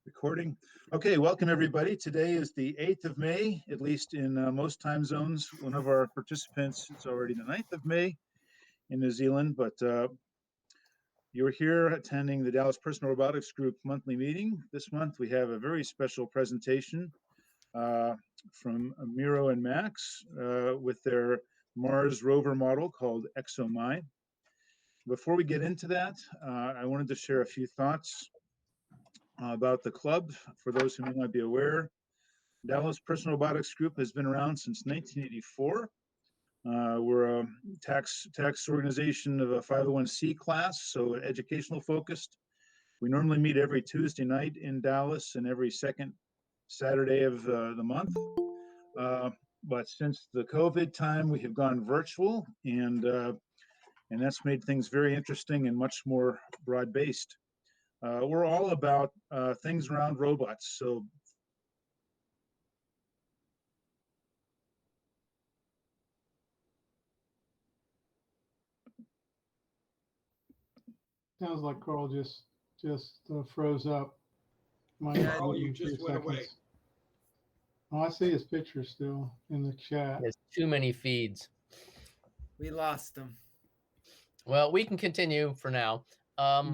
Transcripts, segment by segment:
Recording. Okay, welcome everybody. Today is the 8th of May, at least in most time zones. One of our participants, it's already the 9th of May in New Zealand, but you're here attending the Dallas Personal Robotics Group monthly meeting. This month we have a very special presentation from Miro and Max with their Mars rover model called ExoMy. Before we get into that, I wanted to share a few thoughts about the club. For those who may not be aware, Dallas Personal Robotics Group has been around since 1984. We're a tax organization of a 501c class, so educational focused. We normally meet every Tuesday night in Dallas and every second Saturday of the month. But since the COVID time, we have gone virtual, and that's made things very interesting and much more broad-based. We're all about things around robots. So sounds like Carl just froze up. Yeah, you just went away. Oh, I see his picture still in the chat. There's too many feeds. We lost him. Well, we can continue for now. I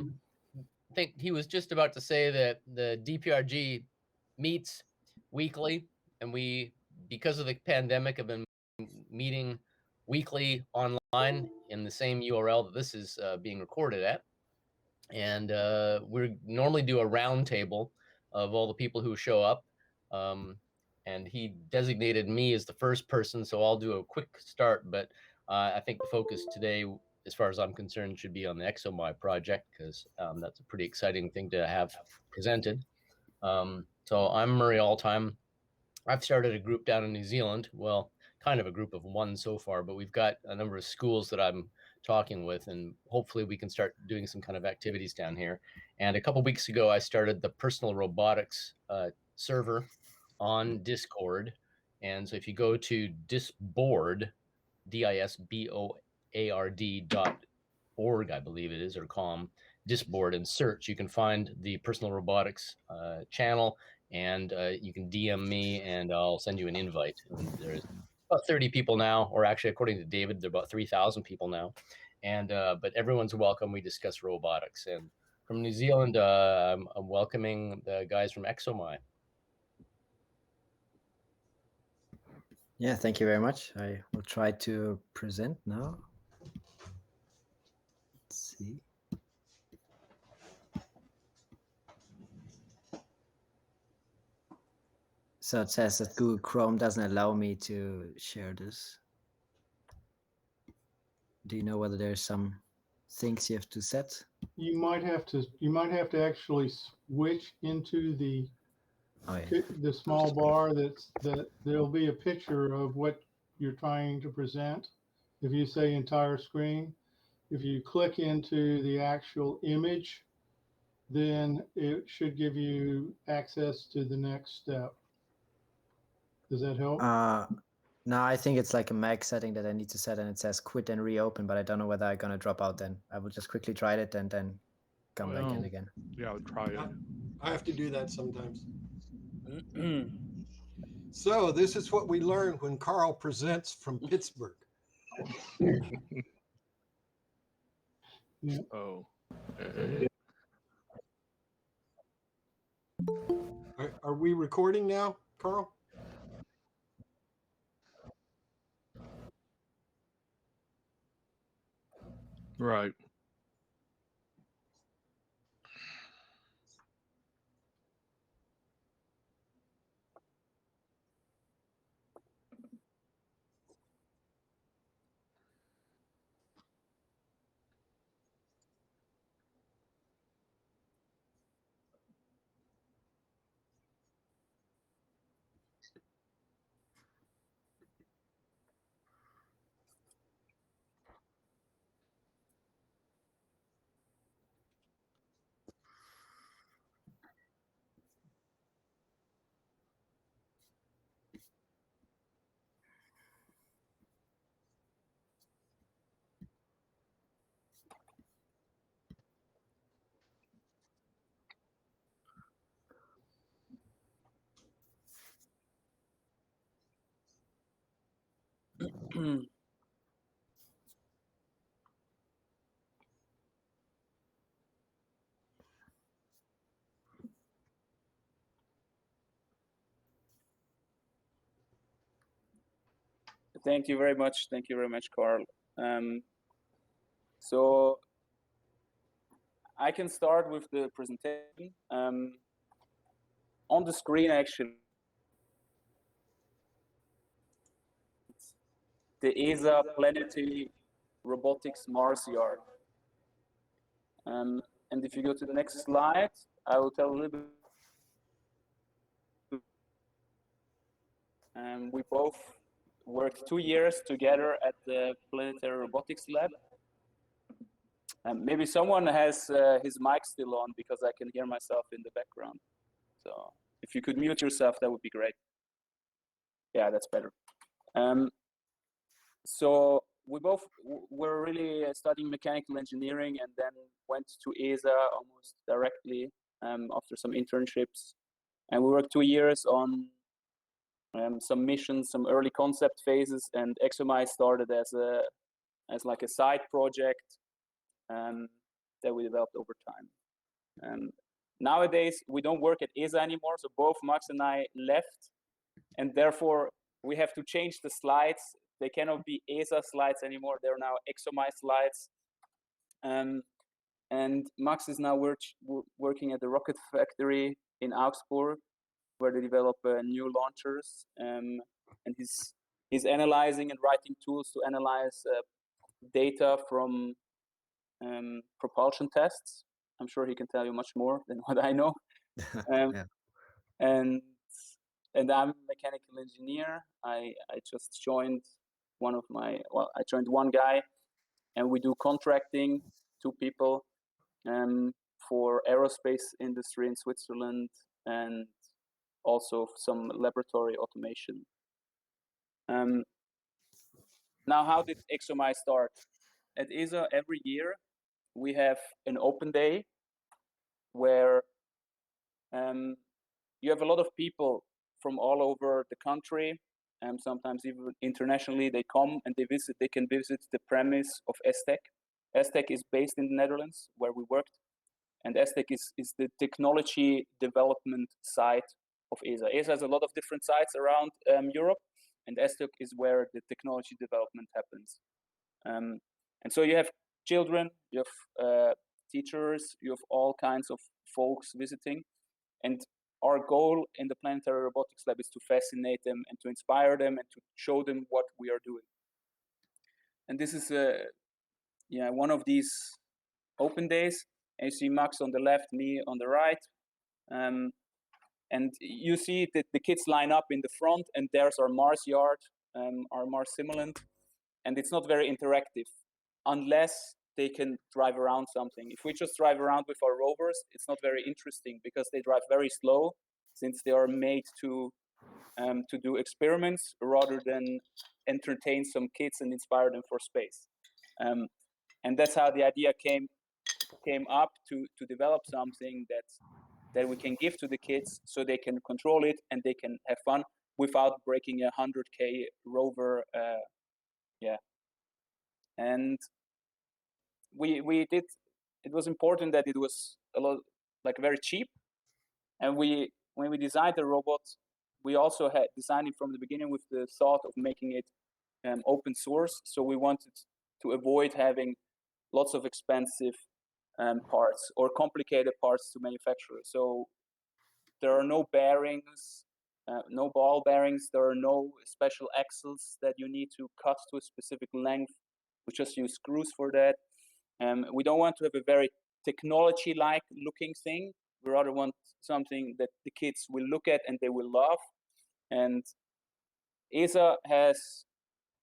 think he was just about to say that the DPRG meets weekly, and we, because of the pandemic, have been meeting weekly online in the same URL that this is being recorded at. And we normally do a round table of all the people who show up. And he designated me as the first person, so I'll do a quick start. But I think the focus today, as far as I'm concerned, should be on the ExoMy project, because that's a pretty exciting thing to have presented. So I'm Murray Alltime. I've started a group down in New Zealand. Well, kind of a group of one so far, but we've got a number of schools that I'm talking with, and hopefully we can start doing some kind of activities down here. And a couple weeks ago, I started the personal robotics server on Discord. And so if you go to disboard, disboard.org, I believe it is, or com, disboard, and search, you can find the personal robotics channel, and you can DM me and I'll send you an invite. And there's about 30 people now, or actually, according to David, there are about 3,000 people now. And but everyone's welcome. We discuss robotics. And from New Zealand, I'm welcoming the guys from ExoMy. Yeah, thank you very much. I will try to present now. Let's see. So it says that Google Chrome doesn't allow me to share this. Do you know whether there's some things you have to set? You might have to actually switch into the small bar that there'll be a picture of what you're trying to present. If you say entire screen, if you click into the actual image, then it should give you access to the next step. Does that help? No, I think it's like a Mac setting that I need to set, and it says quit and reopen, but I don't know whether I'm going to drop out then. I will just quickly try it and then come back in again. Yeah, I'll try it. I have to do that sometimes. So this is what we learn when Carl presents from Pittsburgh. Yeah. Oh. Are we recording now, Carl? Right. Thank you very much. Thank you very much, Carl. So I can start with the presentation. On the screen, actually, the ESA Planetary Robotics Mars Yard. And if you go to the next slide, I will tell a little bit. We both worked 2 years together at the Planetary Robotics Lab. Maybe someone has his mic still on because I can hear myself in the background. So if you could mute yourself, that would be great. Yeah, that's better. So we both were really studying mechanical engineering and then went to ESA almost directly after some internships. And we worked 2 years on some missions, some early concept phases, and ExoMy started as like a side project that we developed over time. Nowadays, we don't work at ESA anymore, so both Max and I left, and therefore we have to change the slides. They cannot be ESA slides anymore. They're now ExoMy slides. And Max is now working at the rocket factory in Augsburg, where they develop new launchers. And he's analyzing and writing tools to analyze data from propulsion tests. I'm sure he can tell you much more than what I know. Yeah. And I'm a mechanical engineer. I just joined I joined one guy, and we do contracting, 2 people, for aerospace industry in Switzerland, and also some laboratory automation. Now, how did ExoMy start? At ESA, every year, we have an open day where you have a lot of people from all over the country, and sometimes even internationally. They come and they can visit the premise of ESTEC. ESTEC is based in the Netherlands, where we worked, and ESTEC is the technology development site of ESA. ESA has a lot of different sites around Europe, and ESTEC is where the technology development happens. And so you have children, you have teachers, you have all kinds of folks visiting. And our goal in the Planetary Robotics Lab is to fascinate them and to inspire them and to show them what we are doing. And this is one of these open days. And you see Max on the left, me on the right. And you see that the kids line up in the front, and there's our Mars yard, our Mars simulant. And it's not very interactive unless they can drive around something. If we just drive around with our rovers, it's not very interesting because they drive very slow, since they are made to do experiments rather than entertain some kids and inspire them for space. And that's how the idea came up to develop something that we can give to the kids so they can control it and they can have fun without breaking a 100K rover. And we did. It was important that it was very cheap, and when we designed the robot, we also had designed it from the beginning with the thought of making it open source. So we wanted to avoid having lots of expensive parts or complicated parts to manufacture. So there are no bearings, no ball bearings. There are no special axles that you need to cut to a specific length. We just use screws for that. We don't want to have a very technology-like looking thing. We rather want something that the kids will look at and they will love. And ESA has,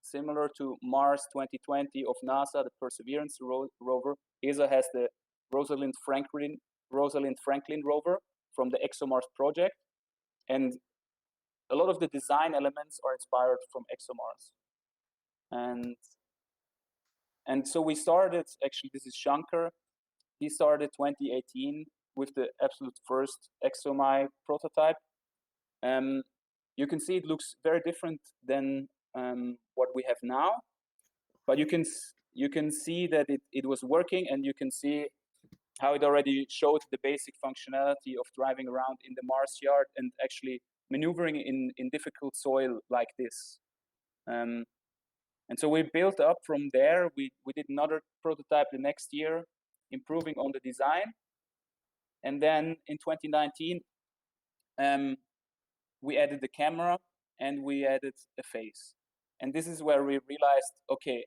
similar to Mars 2020 of NASA, the Perseverance rover, ESA has the Rosalind Franklin rover from the Exomars project. And a lot of the design elements are inspired from Exomars. And so we started, actually, this is Shankar. He started 2018 with the absolute first ExoMy prototype. You can see it looks very different than what we have now. But you can see that it was working, and you can see how it already showed the basic functionality of driving around in the Mars yard and actually maneuvering in difficult soil like this. And so we built up from there. We did another prototype the next year, improving on the design. And then in 2019, we added the camera and we added a face. And this is where we realized, okay,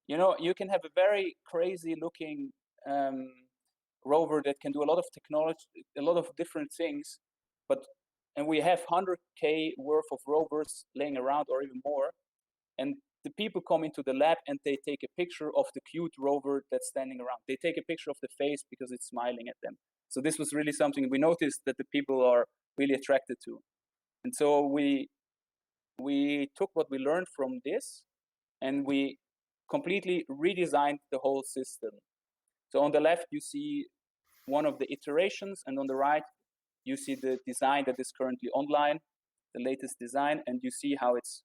you know, you can have a very crazy looking rover that can do a lot of technology, a lot of different things, and we have 100K worth of rovers laying around or even more. And the people come into the lab and they take a picture of the cute rover that's standing around. They take a picture of the face because it's smiling at them. So this was really something we noticed that the people are really attracted to. And so we took what we learned from this and we completely redesigned the whole system. So on the left, you see one of the iterations, and on the right, you see the design that is currently online, the latest design, and you see how it's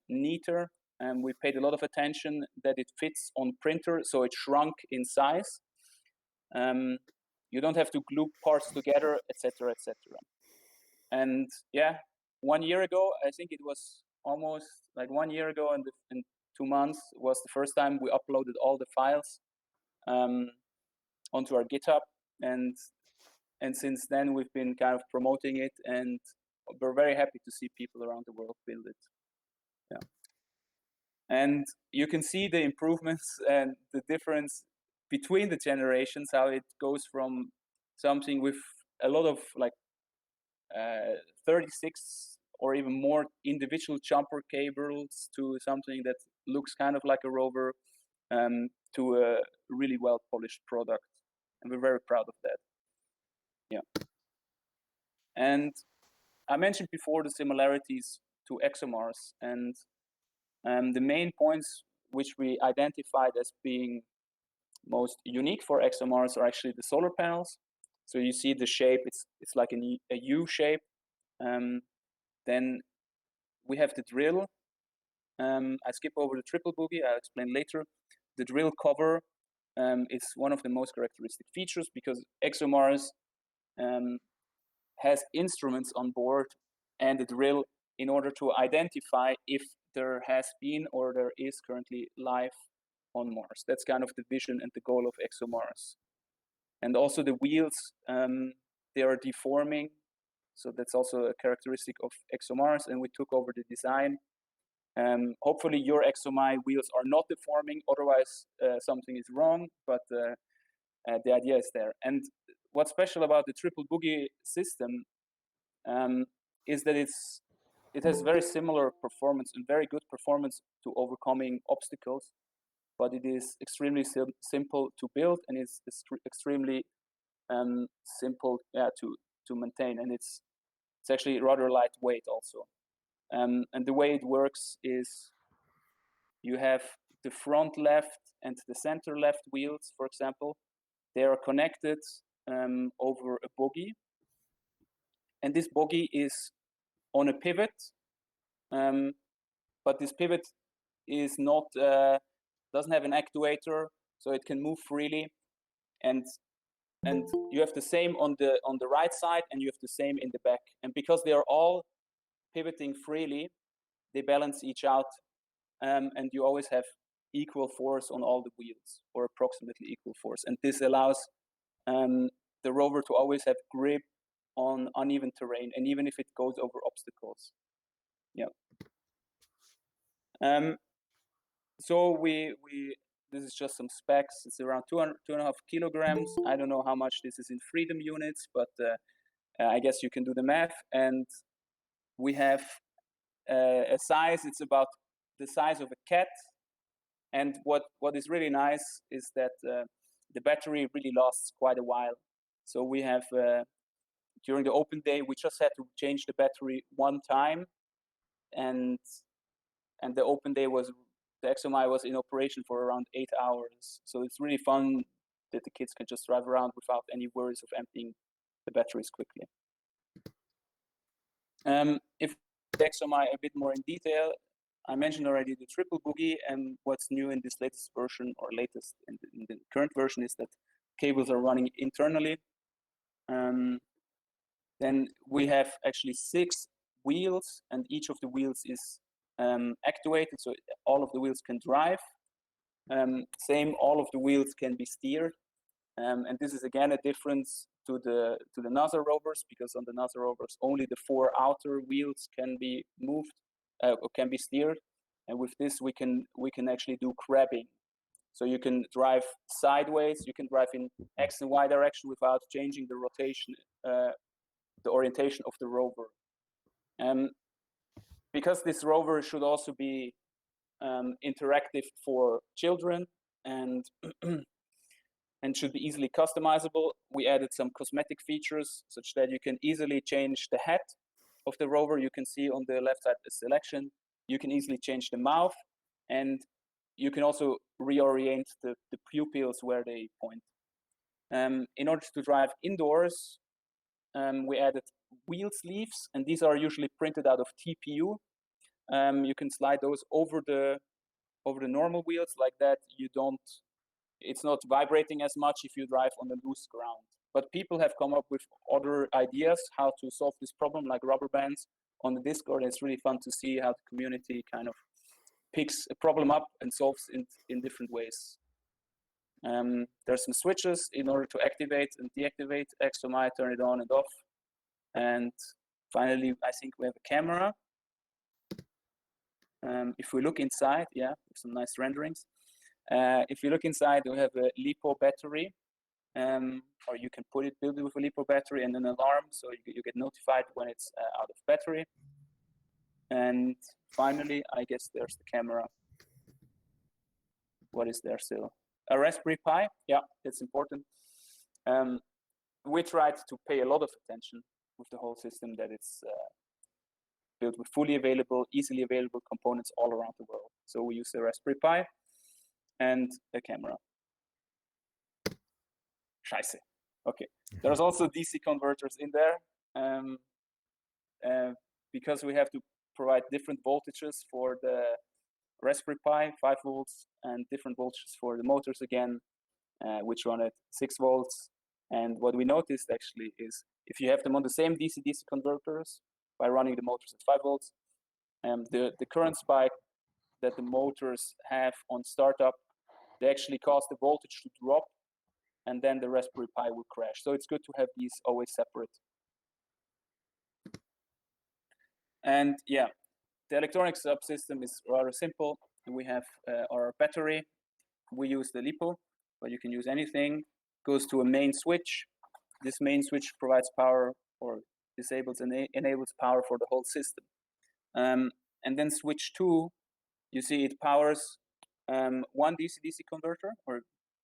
neater. And we paid a lot of attention that it fits on printer, so it shrunk in size. You don't have to glue parts together, etc., etc. And yeah, 1 year ago, I think it was almost like 1 year ago, and in 2 months was the first time we uploaded all the files onto our GitHub, and since then we've been kind of promoting it, and we're very happy to see people around the world build it. Yeah, and you can see the improvements and the difference between the generations, how it goes from something with a lot of like 36 or even more individual jumper cables to something that looks kind of like a rover, to a really well polished product, and we're very proud of that. Yeah, and I mentioned before the similarities to Exomars, and the main points which we identified as being most unique for Exomars are actually the solar panels. So you see the shape; it's like a U shape. Then we have the drill. I skip over the triple-bogie. I'll explain later. The drill cover is one of the most characteristic features because Exomars has instruments on board and the drill in order to identify if there has been or there is currently life on Mars. That's kind of the vision and the goal of Exomars. And also the wheels, they are deforming. So that's also a characteristic of Exomars, and we took over the design. Hopefully your ExoMy wheels are not deforming, otherwise something is wrong, but the idea is there. And what's special about the triple-bogie system is that it has very similar performance and very good performance to overcoming obstacles, but it is extremely simple to build, and it's extremely simple to maintain, and it's actually rather lightweight also. And the way it works is you have the front left and the center left wheels, for example. They are connected over a bogie. And this bogie is on a pivot, but this pivot is not, doesn't have an actuator, so it can move freely. And you have the same on the right side, and you have the same in the back. And because they are all pivoting freely, they balance each out, and you always have equal force on all the wheels, or approximately equal force. And this allows the rover to always have grip on uneven terrain, and even if it goes over obstacles. Yeah. So this is just some specs. It's around 2.5 kilograms. I don't know how much this is in freedom units, but I guess you can do the math. And we have a size, it's about the size of a cat. And what is really nice is that the battery really lasts quite a while. So we have, during the open day, we just had to change the battery one time. And the open day the ExoMy was in operation for around 8 hours. So it's really fun that the kids can just drive around without any worries of emptying the batteries quickly. If the ExoMy a bit more in detail, I mentioned already the triple-bogie, and what's new in this latest version, or latest in the current version, is that cables are running internally. Then we have actually 6 wheels, and each of the wheels is actuated, so all of the wheels can drive. Same, all of the wheels can be steered, and this is again a difference to the NASA rovers, because on the NASA rovers only the 4 outer wheels can be moved or can be steered, and with this we can actually do crabbing. So you can drive sideways, you can drive in X and Y direction without changing the rotation, the orientation of the rover. Because this rover should also be interactive for children and and should be easily customizable, we added some cosmetic features such that you can easily change the head of the rover. You can see on the left side the selection. You can easily change the mouth, and you can also reorient the pupils where they point. In order to drive indoors, we added wheel sleeves, and these are usually printed out of TPU. You can slide those over the normal wheels like that. It's not vibrating as much if you drive on the loose ground. But people have come up with other ideas how to solve this problem, like rubber bands on the Discord. It's really fun to see how the community kind of picks a problem up and solves it in different ways. There's some switches in order to activate and deactivate ExoMy, turn it on and off. And finally, I think we have a camera. If we look inside, yeah, some nice renderings. If you look inside, we have a LiPo battery, or you can build it with a LiPo battery and an alarm, so you get notified when it's out of battery. And finally, I guess there's the camera. What is there still? A Raspberry Pi, yeah, it's important. We tried to pay a lot of attention with the whole system, that it's built with fully available, easily available components all around the world. So we use the Raspberry Pi and a camera. Scheiße. Okay. There's also DC converters in there, because we have to provide different voltages for the Raspberry Pi, 5 volts, and different voltages for the motors again, which run at 6 volts. And what we noticed actually is if you have them on the same DC-DC converters by running the motors at 5 volts, the current spike that the motors have on startup, they actually cause the voltage to drop, and then the Raspberry Pi will crash. So it's good to have these always separate. And yeah, the electronic subsystem is rather simple. We have our battery. We use the LiPo, but you can use anything. Goes to a main switch. This main switch provides power, or disables and enables power for the whole system. And then switch 2, you see it powers one DC-DC converter,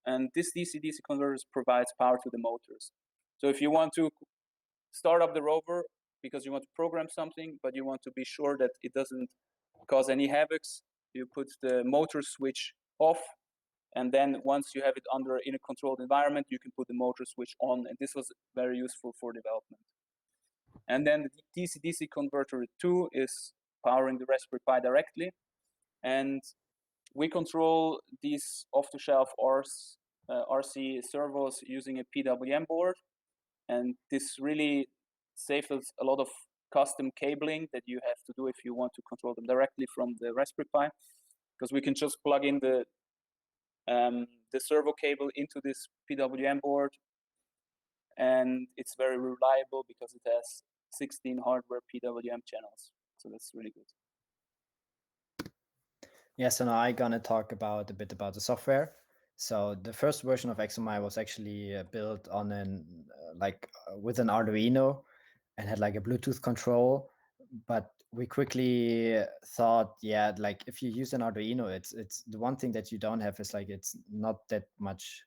and this DC-DC converter provides power to the motors. So if you want to start up the rover because you want to program something, but you want to be sure that it doesn't cause any havocs, you put the motor switch off, and then once you have it in a controlled environment, you can put the motor switch on, and this was very useful for development. And then the DC-DC converter 2 is powering the Raspberry Pi directly, and we control these off-the-shelf RC servos using a PWM board, and this really saves us a lot of custom cabling that you have to do if you want to control them directly from the Raspberry Pi, because we can just plug in the servo cable into this PWM board, and it's very reliable because it has 16 hardware PWM channels, so that's really good. Yeah, so now I'm gonna talk a bit about the software. So the first version of ExoMy was actually built on with an Arduino, and had like a Bluetooth control. But we quickly thought, yeah, like if you use an Arduino, it's the one thing that you don't have is like it's not that much.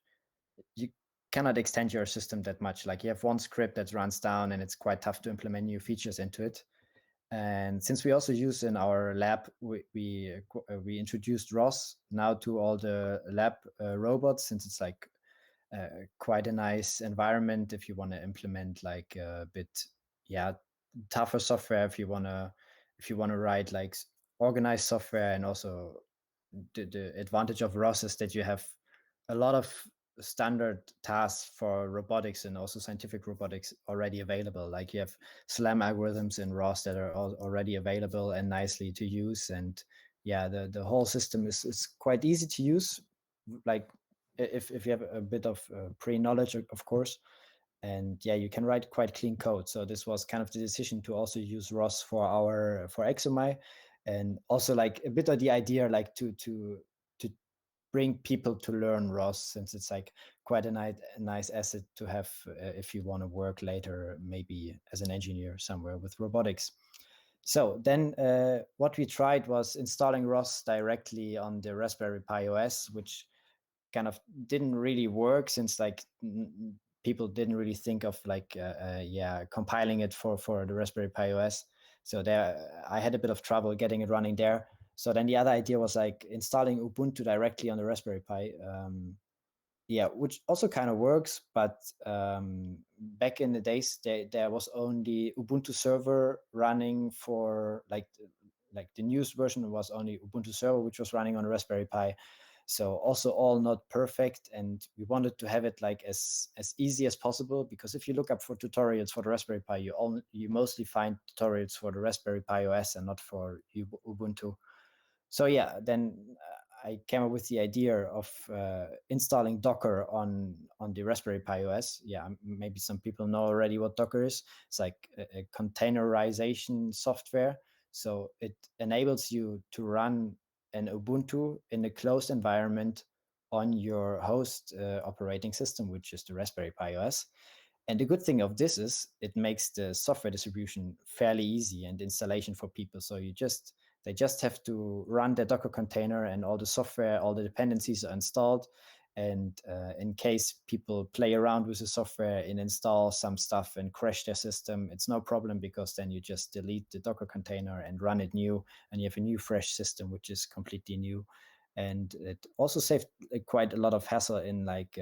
You cannot extend your system that much. Like you have one script that runs down, and it's quite tough to implement new features into it. And since we also use in our lab, we introduced ROS now to all the lab robots, since it's like quite a nice environment if you want to implement like a bit tougher software, if you want to write like organized software, and also the advantage of ROS is that you have a lot of standard tasks for robotics and also scientific robotics already available. Like you have SLAM algorithms in ROS that are already available and nicely to use. And yeah, the whole system is quite easy to use. Like if you have a bit of pre-knowledge, of course. And yeah, you can write quite clean code. So this was kind of the decision to also use ROS for ExoMy, and also like a bit of the idea like to bring people to learn ROS, since it's like quite a nice asset to have if you want to work later, maybe as an engineer somewhere with robotics. So then what we tried was installing ROS directly on the Raspberry Pi OS, which kind of didn't really work, since like people didn't really think of like compiling it for the Raspberry Pi OS. So there I had a bit of trouble getting it running there. So then the other idea was like installing Ubuntu directly on the Raspberry Pi. Which also kind of works, but back in the days there was only Ubuntu server running for like the newest version was only Ubuntu server, which was running on a Raspberry Pi. So also all not perfect, and we wanted to have it like as easy as possible, because if you look up for tutorials for the Raspberry Pi, you mostly find tutorials for the Raspberry Pi OS and not for Ubuntu. So yeah, then I came up with the idea of installing Docker on the Raspberry Pi OS. Yeah, maybe some people know already what Docker is. It's like a containerization software. So it enables you to run an Ubuntu in a closed environment on your host operating system, which is the Raspberry Pi OS. And the good thing of this is it makes the software distribution fairly easy and installation for people. So they just have to run their Docker container, and all the software, all the dependencies are installed. And in case people play around with the software and install some stuff and crash their system, it's no problem, because then you just delete the Docker container and run it new, and you have a new fresh system, which is completely new. And it also saved quite a lot of hassle in like,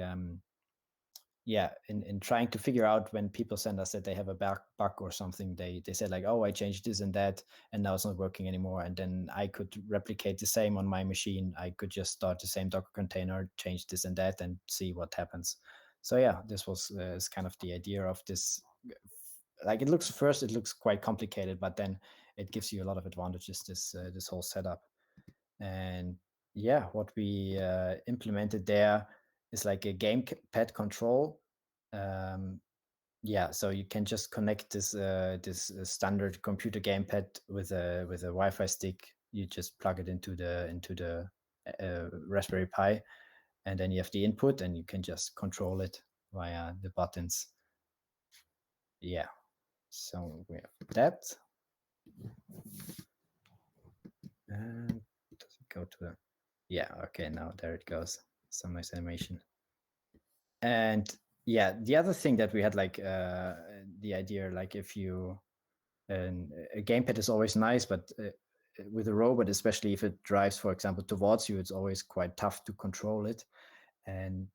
in trying to figure out when people send us that they have a bug or something, they said like, oh, I changed this and that, and now it's not working anymore. And then I could replicate the same on my machine. I could just start the same Docker container, change this and that, and see what happens. So yeah, this was is kind of the idea of this. Like it looks quite complicated, but then it gives you a lot of advantages, this whole setup. And yeah, what we implemented there is like a gamepad control. So you can just connect this standard computer gamepad with a Wi-Fi stick. You just plug it into the Raspberry Pi, and then you have the input, and you can just control it via the buttons. Yeah, so we have that. And does it go to the? Yeah, okay, now there it goes. Some nice animation. And yeah, the other thing that we had, like the idea, like if you, a gamepad is always nice, but with a robot, especially if it drives, for example, towards you, it's always quite tough to control it. And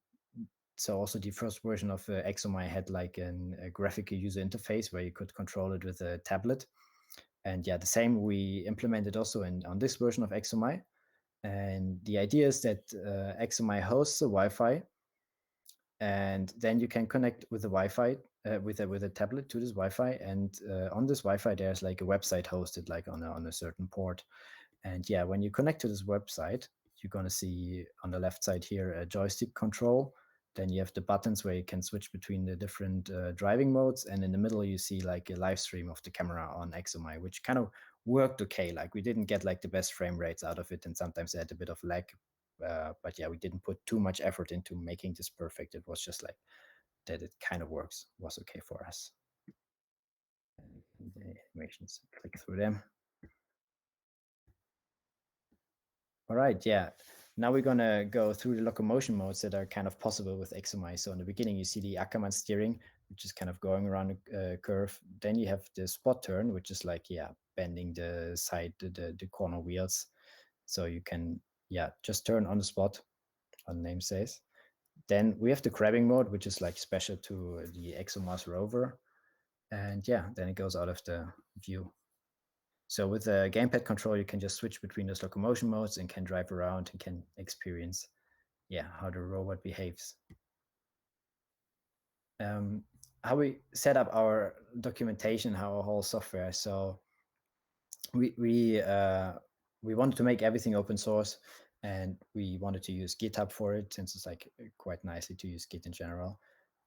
so also the first version of ExoMy had like a graphical user interface where you could control it with a tablet. And yeah, the same we implemented also on this version of ExoMy. And the idea is that ExoMy hosts a Wi-Fi, and then you can connect with the Wi-Fi with a tablet to this Wi-Fi. And on this Wi-Fi, there's like a website hosted like on a certain port. And yeah, when you connect to this website, you're going to see on the left side here a joystick control. Then you have the buttons where you can switch between the different driving modes. And in the middle, you see like a live stream of the camera on ExoMy, which kind of worked okay. Like we didn't get like the best frame rates out of it, and sometimes they had a bit of lag. But yeah, we didn't put too much effort into making this perfect. It was just like that it kind of works, was okay for us. And the animations, click through them. All right, yeah. Now we're gonna go through the locomotion modes that are kind of possible with ExoMy. So in the beginning, you see the Ackermann steering, which is kind of going around a curve. Then you have the spot turn, which is like, bending the side, the corner wheels. So you can, just turn on the spot, on name says. Then we have the grabbing mode, which is like special to the Exomars Rover. And then it goes out of the view. So with the gamepad control, you can just switch between those locomotion modes and can drive around and can experience, how the robot behaves. How we set up our documentation, our whole software. So we wanted to make everything open source, and we wanted to use GitHub for it, since it's like quite nicely to use Git in general.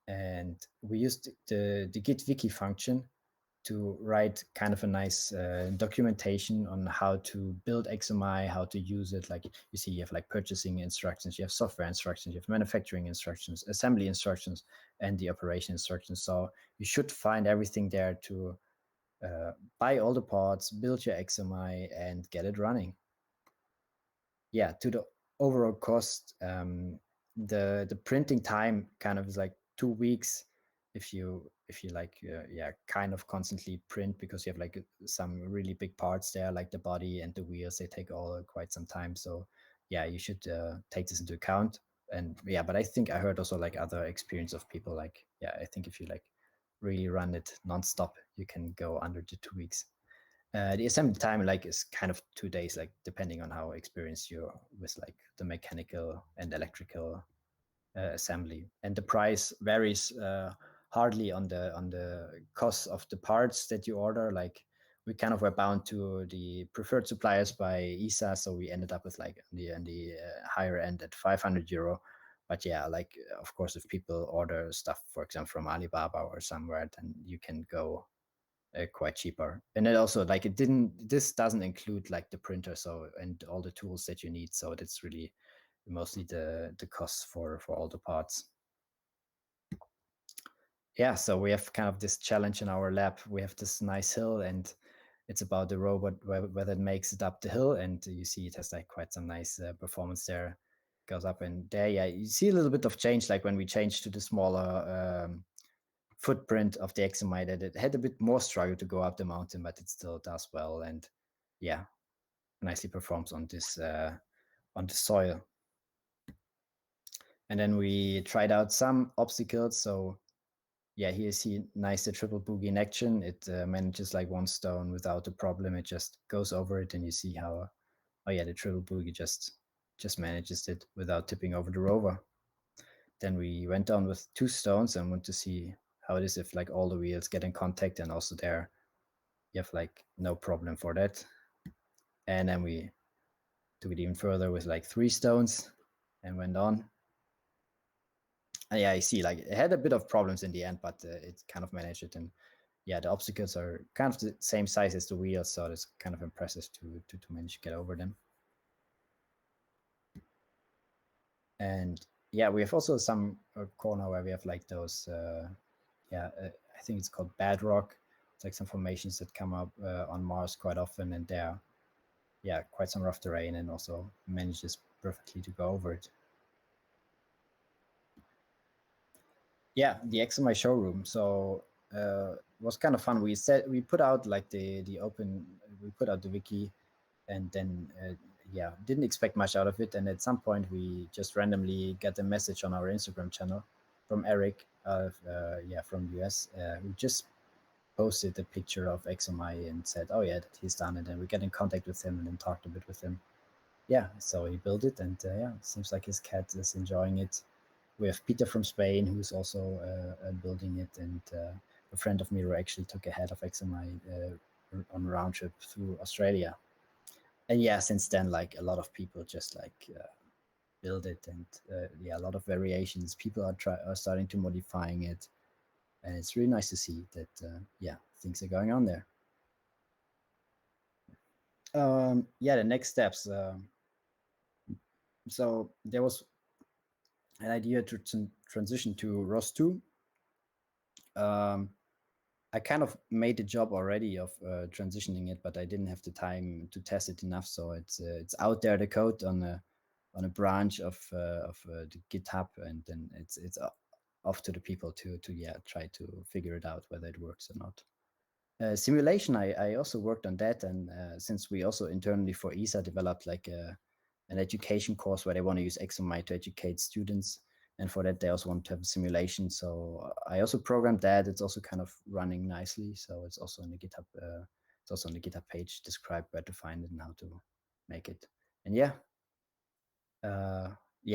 And we used the Git wiki function to write kind of a nice documentation on how to build ExoMy, how to use it. Like you see, you have like purchasing instructions, you have software instructions, you have manufacturing instructions, assembly instructions, and the operation instructions. So you should find everything there to buy all the parts, build your ExoMy, and get it running. Yeah, to the overall cost, the printing time kind of is like 2 weeks if you like kind of constantly print, because you have like some really big parts there, like the body and the wheels. They take all quite some time, so yeah, you should take this into account. And yeah, but I think I heard also like other experience of people, like I think if you like really run it nonstop, you can go under the 2 weeks. The assembly time like is kind of 2 days, like depending on how experienced you're with like the mechanical and electrical assembly. And the price varies hardly on the cost of the parts that you order. Like we kind of were bound to the preferred suppliers by ESA, so we ended up with like on the higher end at 500 euro. But yeah, like of course, if people order stuff, for example, from Alibaba or somewhere, then you can go quite cheaper. And it also like this doesn't include like the printer, so, and all the tools that you need. So it's really mostly the costs for all the parts. Yeah, so we have kind of this challenge in our lab. We have this nice hill, and it's about the robot, whether it makes it up the hill. And you see it has like quite some nice performance there. Goes up and there. Yeah, you see a little bit of change, like when we changed to the smaller footprint of the ExoMy, that it had a bit more struggle to go up the mountain, but it still does well, and yeah, nicely performs on this on the soil. And then we tried out some obstacles. So yeah, here you see nice the triple-bogie in action. It manages like one stone without a problem. It just goes over it, and you see how the triple-bogie just manages it without tipping over the rover. Then we went down with 2 stones and want to see how it is if like all the wheels get in contact, and also there you have like no problem for that. And then we took it even further with like 3 stones and went on. And yeah, I see like it had a bit of problems in the end, but it kind of managed it. And yeah, the obstacles are kind of the same size as the wheels, so it's kind of impressive to manage to get over them. And yeah, we have also some corner where we have like those I think it's called bedrock. It's like some formations that come up on Mars quite often, and there quite some rough terrain, and also manages perfectly to go over it. Yeah, the ExoMy showroom. So it was kind of fun. We put out like we put out the wiki, and then didn't expect much out of it. And at some point we just randomly got a message on our Instagram channel from Eric from US, who just posted a picture of ExoMy and said, oh yeah, that he's done it. And we got in contact with him and then talked a bit with him. Yeah, so he built it, and it seems like his cat is enjoying it. We have Peter from Spain, who's also building it, and a friend of Miro actually took a head of ExoMy on a round trip through Australia. And yeah, since then, like a lot of people just like build it, and a lot of variations. People are starting to modifying it, and it's really nice to see that things are going on there. The next steps. So there was an idea to transition to ROS 2. I kind of made the job already of transitioning it, but I didn't have the time to test it enough. So it's out there, the code on a branch of the GitHub, and then it's off to the people to try to figure it out whether it works or not. Simulation, I also worked on that, and since we also internally for ESA developed like an education course where they want to use ExoMy to educate students, and for that they also want to have a simulation. So I also programmed that. It's also kind of running nicely, so it's also in the GitHub it's also on the GitHub page described where to find it and how to make it. And yeah,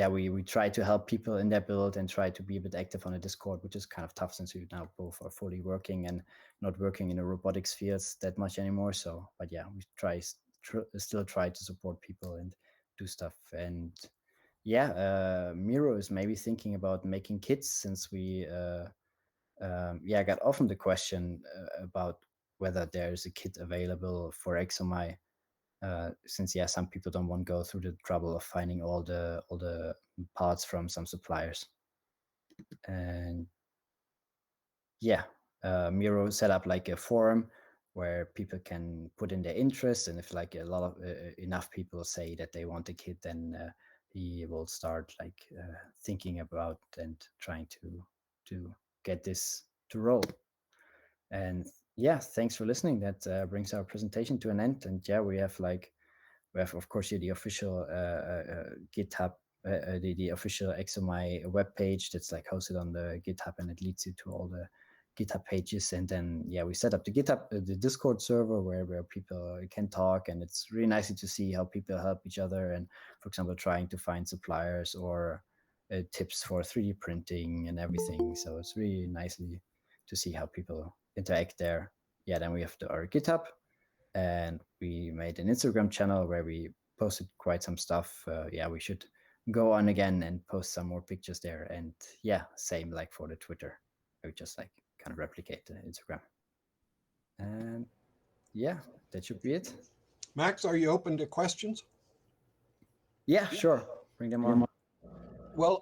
we try to help people in their build and try to be a bit active on the Discord, which is kind of tough since we now both are fully working and not working in the robotics fields that much anymore. So, but yeah, we still try to support people and do stuff. And yeah, Miro is maybe thinking about making kits, since we got often the question about whether there's a kit available for ExoMy. Since some people don't want to go through the trouble of finding all the parts from some suppliers. And Miro set up like a forum where people can put in their interest, and if like a lot of enough people say that they want a kit, then he will start like thinking about and trying to get this to roll. And thanks for listening. That brings our presentation to an end. And we have of course here the official GitHub, the official ExoMy webpage that's like hosted on the GitHub, and it leads you to all the GitHub pages. And then we set up the GitHub, the Discord server where people can talk, and it's really nice to see how people help each other. And for example, trying to find suppliers or tips for 3D printing and everything. So it's really nicely to see how people interact there. Then we have our GitHub, and we made an Instagram channel where we posted quite some stuff. We should go on again and post some more pictures there. And same like for the Twitter, we just like kind of replicate the Instagram. And that should be it. Max, are you open to questions? Yeah, sure. Bring them on. Well,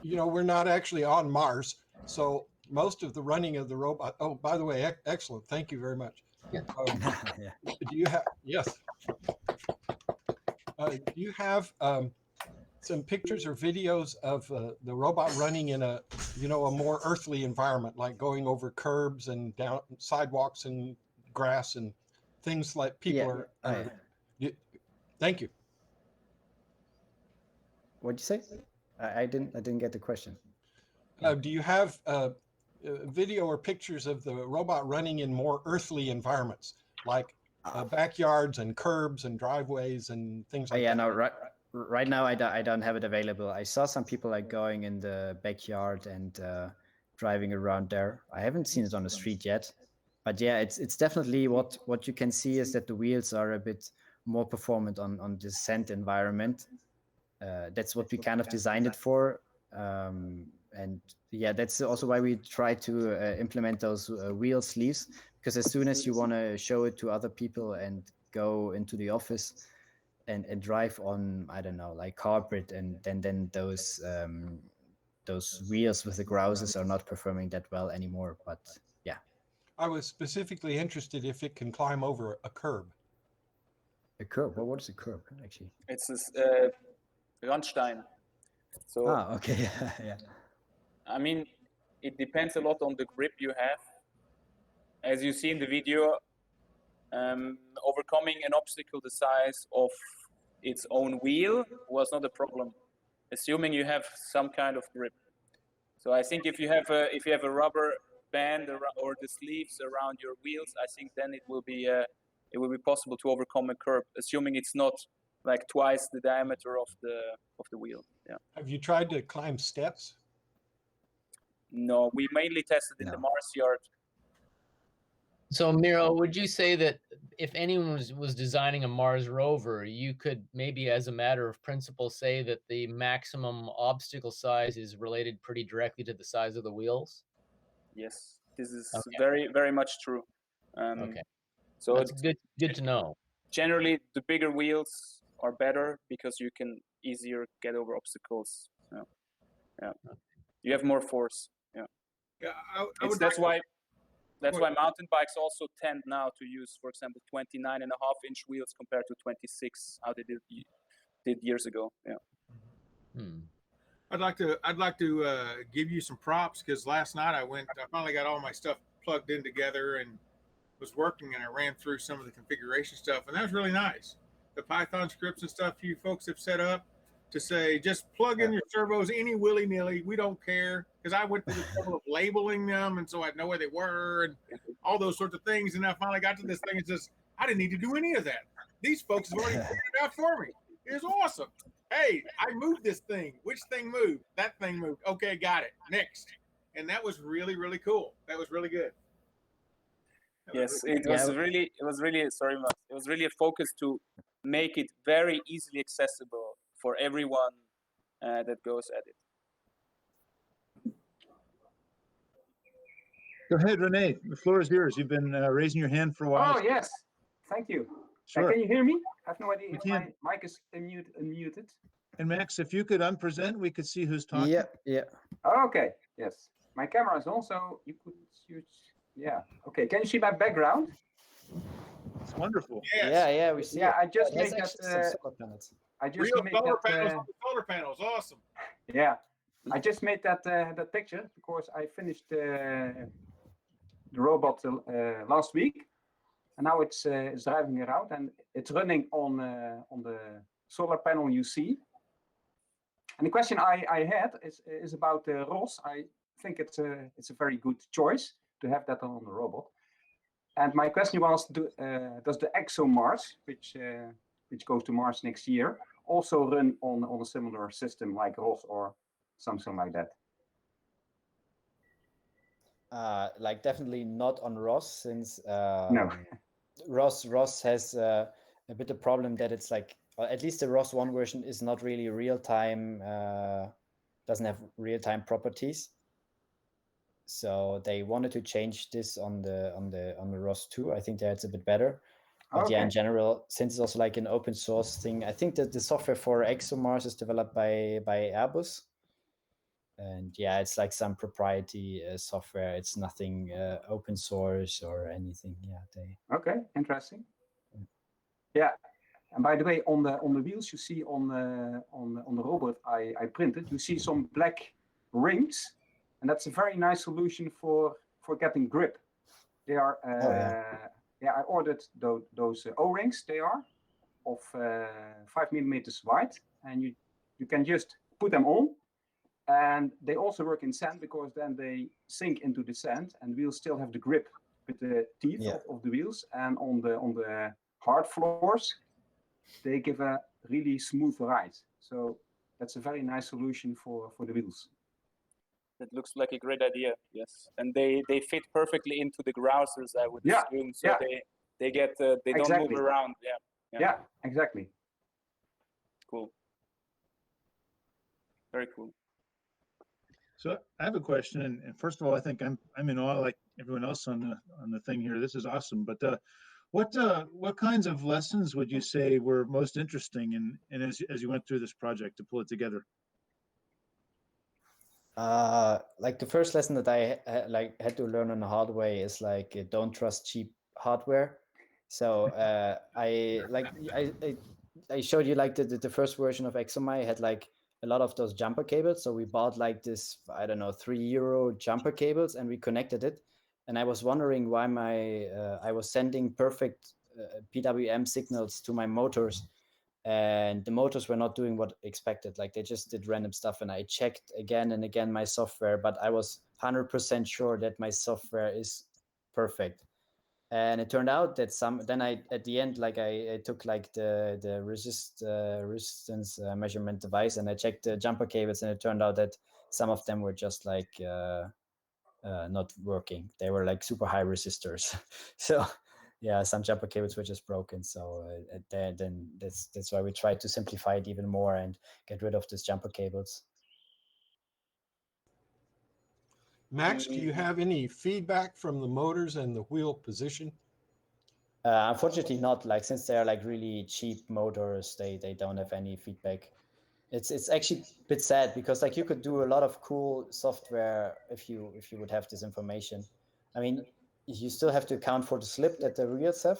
we're not actually on Mars, so most of the running of the robot. Oh, by the way, excellent. Thank you very much. Do you have, yes. Do you have some pictures or videos of the robot running in a more earthly environment, like going over curbs and down sidewalks and grass and things like people are. Thank you. What'd you say? I didn't get the question. Do you have video or pictures of the robot running in more earthly environments, like backyards and curbs and driveways and things like that? No, right now I don't have it available. I saw some people like going in the backyard and driving around there. I haven't seen it on the street yet, but it's definitely what you can see is that the wheels are a bit more performant on the sand environment. That's what we kind of designed it for. And that's also why we try to implement those wheel sleeves, because as soon as you want to show it to other people and go into the office and drive on, I don't know, like carpet, and then those wheels with the grouses are not performing that well anymore. But I was specifically interested if it can climb over a curb. A curb? Well, what is a curb actually? It's this Randstein. So okay. I mean, it depends a lot on the grip you have. As you see in the video, overcoming an obstacle the size of its own wheel was not a problem, assuming you have some kind of grip. So I think if you have a rubber band or the sleeves around your wheels, I think then it will be possible to overcome a curb, assuming it's not like twice the diameter of the wheel. Yeah. Have you tried to climb steps? No, we mainly tested in the Mars yard. So Miro, would you say that if anyone was designing a Mars rover, you could maybe, as a matter of principle, say that the maximum obstacle size is related pretty directly to the size of the wheels? Yes, this is very, very much true. Okay. So that's good to know. Generally, the bigger wheels are better because you can easier get over obstacles. Yeah. You have more force. That's why mountain bikes also tend now to use, for example, 29.5-inch wheels compared to 26, how they did years ago. Yeah. I'd like to give you some props, because last night I finally got all my stuff plugged in together and was working, and I ran through some of the configuration stuff, and that was really nice. The Python scripts and stuff you folks have set up, to say, just plug in your servos any willy-nilly. We don't care. Because I went through the trouble of labeling them, and so I'd know where they were and all those sorts of things. And I finally got to this thing and says, I didn't need to do any of that. These folks have already figured it out for me. It was awesome. Hey, I moved this thing. Which thing moved? That thing moved. Okay, got it. Next. And that was really, really cool. That was really good. Yes, it was really sorry, Max. It was really a focus to make it very easily accessible for everyone that goes at it. Go ahead, Renee. The floor is yours. You've been raising your hand for a while. Oh, yes. Thank you. Sure. Can you hear me? I have no idea if can. my mic is unmuted. And Max, if you could unpresent, we could see who's talking. Yeah. Okay. Yes. My camera is on, so you could use. Yeah. Okay. Can you see my background? It's wonderful. Yes. Yeah, we see. Yeah, I just There's made actually that. some solar panels. I just Real made solar that. panels on the solar panels. Awesome. Yeah, I just made that that picture because I finished the robot last week, and now it's driving around and it's running on the solar panel you see. And the question I had is about ROS. I think it's a very good choice to have that on the robot. And my question was, does the Exomars, which goes to Mars next year, also run on a similar system like ROS or something like that? Like definitely not on ROS, since No. ROS has a bit of problem that it's like, at least the ROS 1 version is not really real time, doesn't have real time properties. So they wanted to change this on the ROS 2. I think that's a bit better. But Okay. yeah, in general, since it's also like an open source thing, I think that the software for Exomars is developed by Airbus. And yeah, it's like some proprietary software. It's nothing open source or anything. Yeah, Okay, interesting. Yeah, and by the way, on the wheels you see on the robot I printed, you see some black rings, and that's a very nice solution for getting grip. They are. Yeah, I ordered those O-rings. They are of 5 millimeters wide, and you can just put them on. And they also work in sand because then they sink into the sand, and wheels still have the grip with the teeth of the wheels. And on the hard floors, they give a really smooth ride. So that's a very nice solution for the wheels. That looks like a great idea. Yes, and they fit perfectly into the grousers, I would assume. So they don't move around. Yeah, exactly. Cool. Very cool. So I have a question, and first of all, I think I'm in awe, like everyone else on the thing here. This is awesome. But what kinds of lessons would you say were most interesting in as you went through this project to pull it together? Like the first lesson that I had to learn on the hard way is like don't trust cheap hardware. So I showed you like the first version of ExoMy had like a lot of those jumper cables. So we bought like this, I don't know, €3 jumper cables, and we connected it. And I was wondering why I was sending perfect PWM signals to my motors, and the motors were not doing what expected. Like they just did random stuff, and I checked again and again my software, but I was 100% sure that my software is perfect. And it turned out that then at the end, like I took like the resistance measurement device, and I checked the jumper cables, and it turned out that some of them were just like not working. They were like super high resistors. So yeah, some jumper cables were just broken. So then that's why we tried to simplify it even more and get rid of these jumper cables. Max, do you have any feedback from the motors and the wheel position? Unfortunately not. Like since they are like really cheap motors, they don't have any feedback. It's actually a bit sad because like you could do a lot of cool software if you would have this information. I mean, you still have to account for the slip that the wheels have,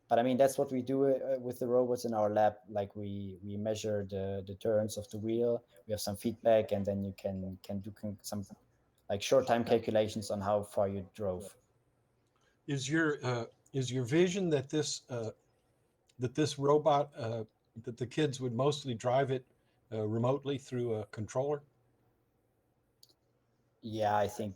but I mean that's what we do with the robots in our lab. Like we measure the turns of the wheel. We have some feedback, and then you can do some like short time calculations on how far you drove. Is your vision that this robot that the kids would mostly drive it remotely through a controller? Yeah, I think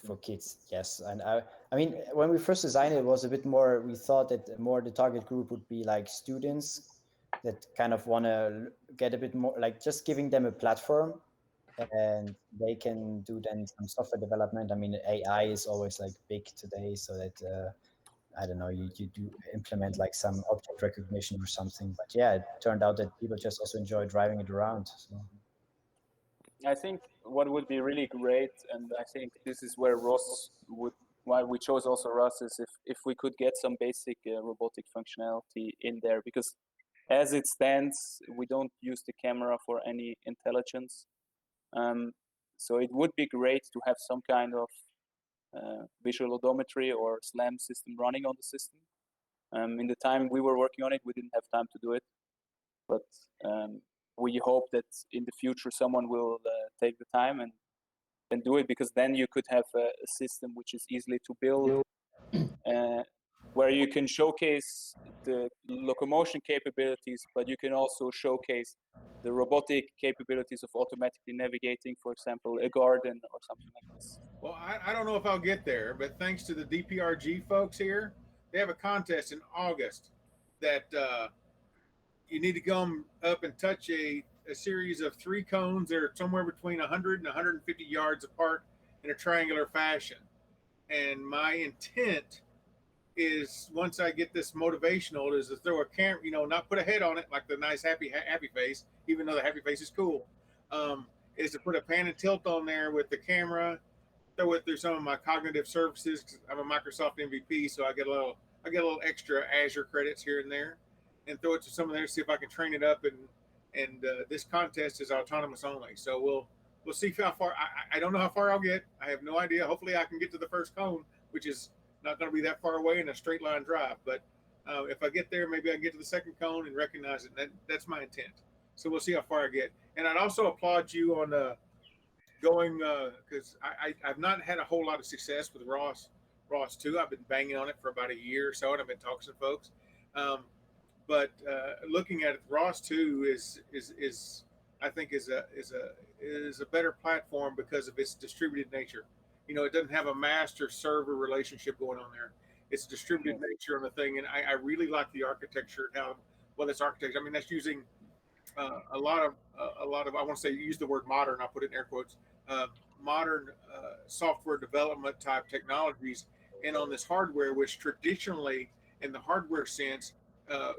for kids, yes. And I mean, when we first designed it, it was a bit more. We thought that more the target group would be like students that kind of want to get a bit more, like just giving them a platform, and they can do then some software development. I mean, AI is always like big today, so that I don't know, you do implement like some object recognition or something. But yeah, it turned out that people just also enjoy driving it around. So. I think what would be really great, and I think this is where Ross would, why we chose also Ross, is if we could get some basic robotic functionality in there, because as it stands, we don't use the camera for any intelligence. So it would be great to have some kind of visual odometry or SLAM system running on the system. In the time we were working on it, we didn't have time to do it, but we hope that in the future someone will take the time and do it, because then you could have a system which is easily to build, where you can showcase the locomotion capabilities, but you can also showcase the robotic capabilities of automatically navigating, for example, a garden or something like this. Well, I don't know if I'll get there, but thanks to the DPRG folks here, they have a contest in August that you need to come up and touch a series of 3 cones that are somewhere between 100 and 150 yards apart in a triangular fashion. And my intent is, once I get this motivational, is to throw a camera, not put a head on it like the nice happy face, even though the happy face is cool, is to put a pan and tilt on there with the camera, throw it through some of my cognitive services, because I'm a Microsoft MVP, so I get a little extra Azure credits here and there, and throw it to some of there, see if I can train it up. And this contest is autonomous only, so we'll see how far. I don't know how far I'll get. I have no idea. Hopefully I can get to the first cone, which is not going to be that far away in a straight line drive. But if I get there, maybe I can get to the second cone and recognize it. That's my intent. So we'll see how far I get. And I'd also applaud you on going, because I've not had a whole lot of success with Ross 2. I've been banging on it for about a year or so, and I've been talking to folks. But looking at it, Ross 2 is I think is a better platform because of its distributed nature. It doesn't have a master server relationship going on there. It's distributed nature on the thing, and I really like the architecture. How well it's architecture. I mean, that's using a lot of I want to say, use the word modern. I'll put it in air quotes. Modern software development type technologies, and on this hardware, which traditionally, in the hardware sense,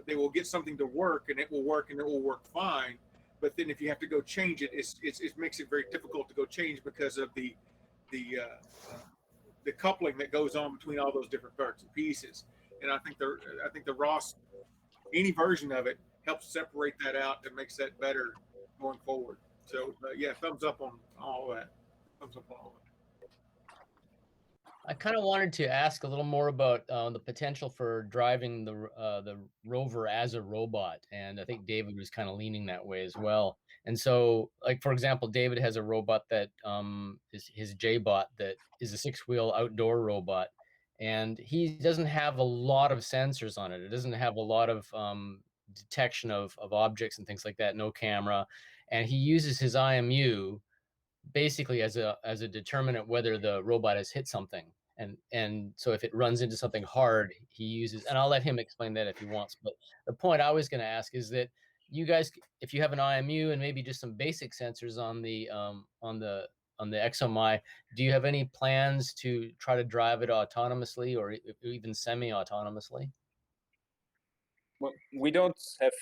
they will get something to work, and it will work, and it will work fine. But then if you have to go change it, it makes it very difficult to go change because of the coupling that goes on between all those different parts and pieces. And I think the Ross, any version of it, helps separate that out and makes that better going forward. So yeah, thumbs up on all of that. Thumbs up on all of that. I kind of wanted to ask a little more about the potential for driving the Rover as a robot, and I think David was kind of leaning that way as well. And so, like for example, David has a robot that is his J-bot, that is a 6-wheel outdoor robot, and he doesn't have a lot of sensors on it. It doesn't have a lot of detection of objects and things like that. No camera, and he uses his IMU basically as a determinant whether the robot has hit something. And so if it runs into something hard, he uses, and I'll let him explain that if he wants. But the point I was going to ask is that you guys, if you have an IMU and maybe just some basic sensors on the ExoMy, do you have any plans to try to drive it autonomously or even semi-autonomously? Well, we don't have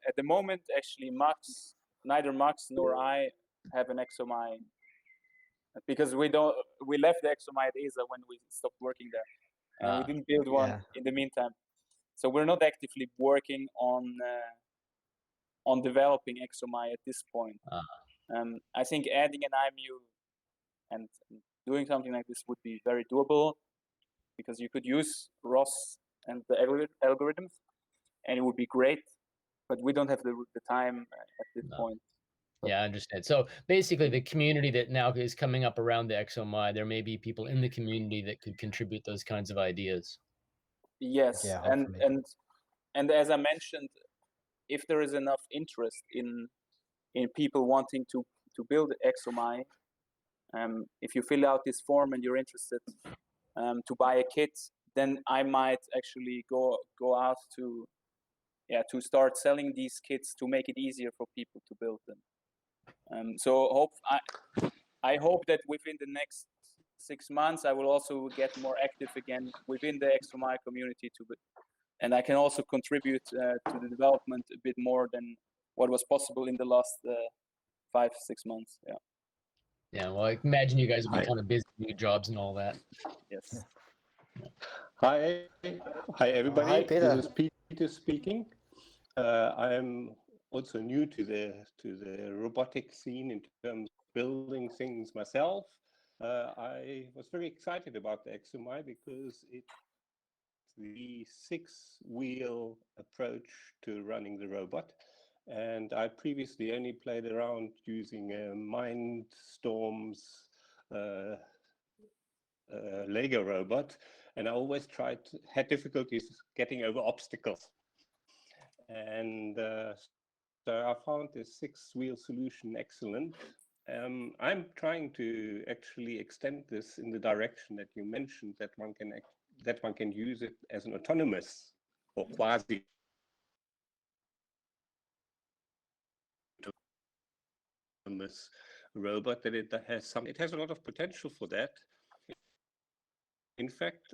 at the moment, actually. Neither Max nor I have an ExoMy, because we left the ExoMy at ESA when we stopped working there, and we didn't build one in the meantime. So we're not actively working on developing ExoMy at this point. I think adding an IMU and doing something like this would be very doable, because you could use Ross and the algorithms, and it would be great. But we don't have the time at this point. Yeah, I understand. So basically, the community that now is coming up around the ExoMy, there may be people in the community that could contribute those kinds of ideas. Yes, Yeah, and as I mentioned, if there is enough interest in in people wanting to build ExoMy. If you fill out this form and you're interested to buy a kit, then I might actually go out to start selling these kits to make it easier for people to build them. So I hope that within the next 6 months I will also get more active again within the ExoMy community and I can also contribute to the development a bit more than what was possible in the last 5-6 months. Yeah. Yeah, well, I imagine you guys will be kind of busy with new jobs and all that. Yes. Hi everybody. Hi, Peter. This is Peter speaking. I am also new to the robotic scene in terms of building things myself. I was very excited about the ExoMy because it's the 6-wheel approach to running the robot. And I previously only played around using Mindstorm's Lego robot, and I always had difficulties getting over obstacles. And so I found this 6-wheel solution excellent. I'm trying to actually extend this in the direction that you mentioned, that one can use it as an autonomous or quasi autonomous robot, that it has a lot of potential for that. In fact,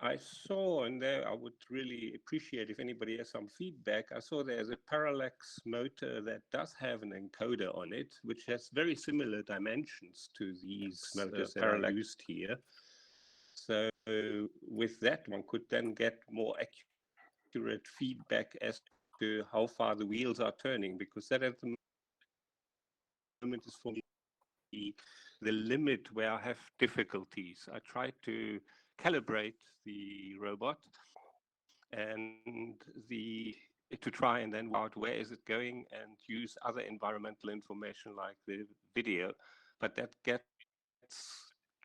I saw, and there I would really appreciate if anybody has some feedback, I saw there's a parallax motor that does have an encoder on it, which has very similar dimensions to these motors that are used here. So with that, one could then get more accurate feedback as to how far the wheels are turning, because that at the moment is for me the limit where I have difficulties. I try to calibrate the robot and to try and then work out where is it going and use other environmental information like the video, but that gets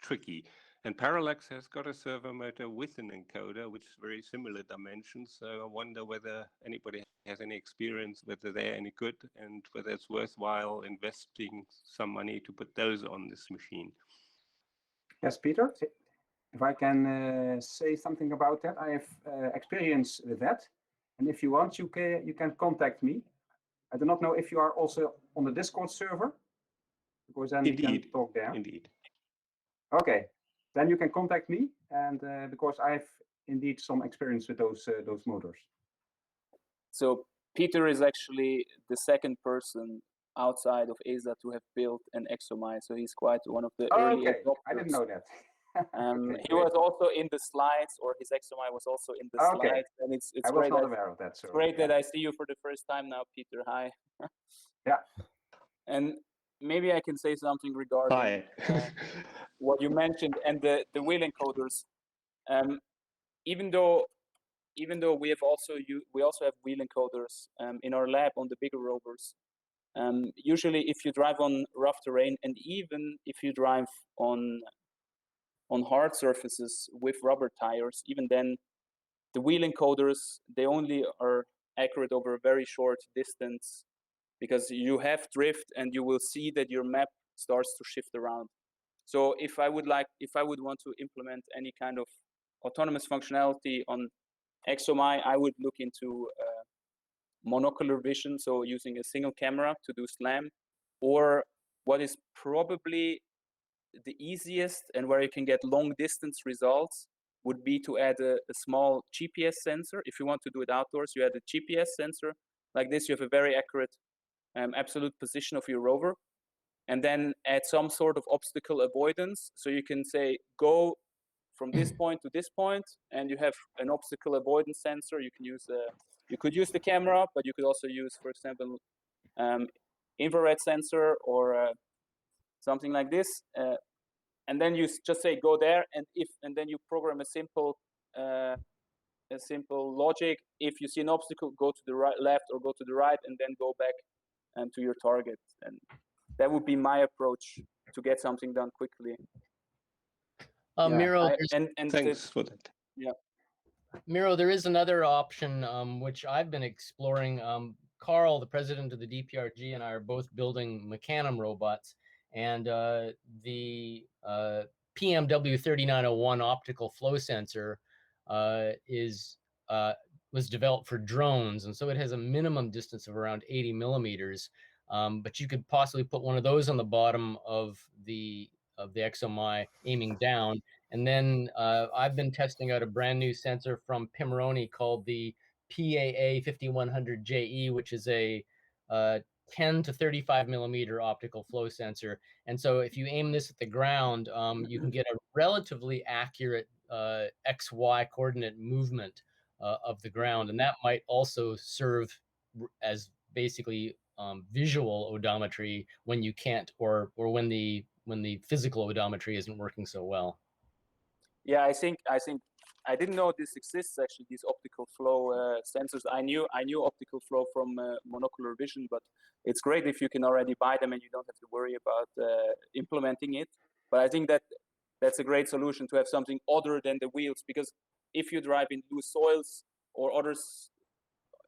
tricky. And Parallax has got a servo motor with an encoder, which is very similar dimensions. So I wonder whether anybody has any experience, whether they're any good, and whether it's worthwhile investing some money to put those on this machine. Yes, Peter, if I can say something about that, I have experience with that. And if you want, you can contact me. I do not know if you are also on the Discord server, because then we can talk there. Indeed. Okay, then you can contact me, and because I have indeed some experience with those motors. So Peter is actually the second person outside of ESA to have built an ExoMy, so he's quite one of the early adopters. I didn't know that. He was also in the slides, or his ExoMy was also in the slides, and it's I was not aware of that. So it's great that I see you for the first time now, Peter. Hi. Yeah. And maybe I can say something regarding what you mentioned and the wheel encoders. Even though we also have wheel encoders in our lab on the bigger rovers. Usually, if you drive on rough terrain, and even if you drive on hard surfaces with rubber tires, even then, the wheel encoders, they only are accurate over a very short distance, because you have drift and you will see that your map starts to shift around. So if I would want to implement any kind of autonomous functionality on ExoMy, I would look into monocular vision, so using a single camera to do SLAM, or what is probably the easiest and where you can get long distance results would be to add a small GPS sensor. If you want to do it outdoors, you add a GPS sensor. Like this, you have a very accurate absolute position of your rover, and then add some sort of obstacle avoidance. So you can say, go from this point to this point, and you have an obstacle avoidance sensor. You can use you could use the camera, but you could also use, for example, infrared sensor or something like this. And then you just say go there, and then you program a simple logic. If you see an obstacle, go to the right, left, or go to the right, and then go back to your target. And that would be my approach to get something done quickly. Miro, thanks for that. Yeah. Miro, there is another option which I've been exploring Carl, the president of the DPRG, and I are both building Mecanum robots, and the PMW 3901 optical flow sensor was developed for drones, and so it has a minimum distance of around 80 millimeters. But you could possibly put one of those on the bottom of the ExoMy aiming down. And then I've been testing out a brand new sensor from Pimoroni called the PAA 5100JE, which is a 10 to 35 millimeter optical flow sensor. And so if you aim this at the ground, you can get a relatively accurate XY coordinate movement of the ground. And that might also serve as basically visual odometry when you can't, or when the physical odometry isn't working so well. Yeah, I think I didn't know this exists actually. These optical flow sensors. I knew optical flow from monocular vision, but it's great if you can already buy them and you don't have to worry about implementing it. But I think that's a great solution to have something other than the wheels, because if you drive in loose soils or others,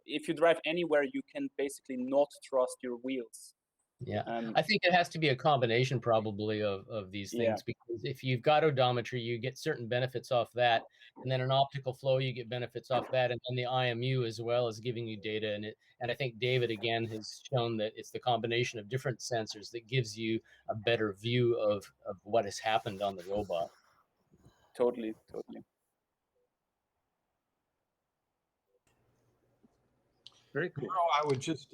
if you drive anywhere, you can basically not trust your wheels. Yeah, I think it has to be a combination probably of these things, because if you've got odometry, you get certain benefits off that, and then an optical flow, you get benefits off that, and then the IMU as well is giving you data. And I think David again has shown that it's the combination of different sensors that gives you a better view of what has happened on the robot. Totally. Very cool. I would just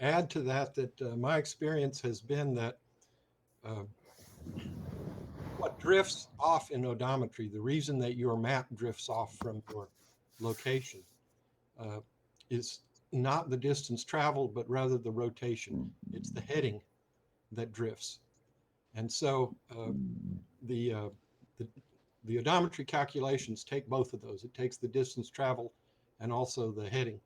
add to that my experience has been that what drifts off in odometry, the reason that your map drifts off from your location is not the distance traveled, but rather the rotation. It's the heading that drifts. And so the odometry calculations take both of those. It takes the distance traveled and also the heading.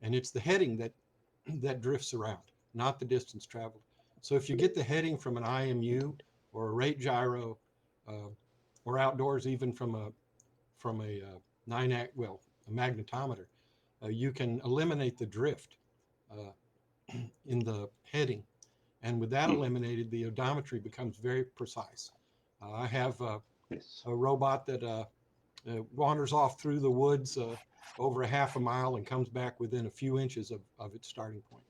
And it's the heading that drifts around, not the distance traveled. So if you get the heading from an IMU or a rate gyro, or outdoors even from a magnetometer, you can eliminate the drift in the heading. And with that eliminated, the odometry becomes very precise. I have a robot that wanders off through the woods over a half a mile and comes back within a few inches of its starting point.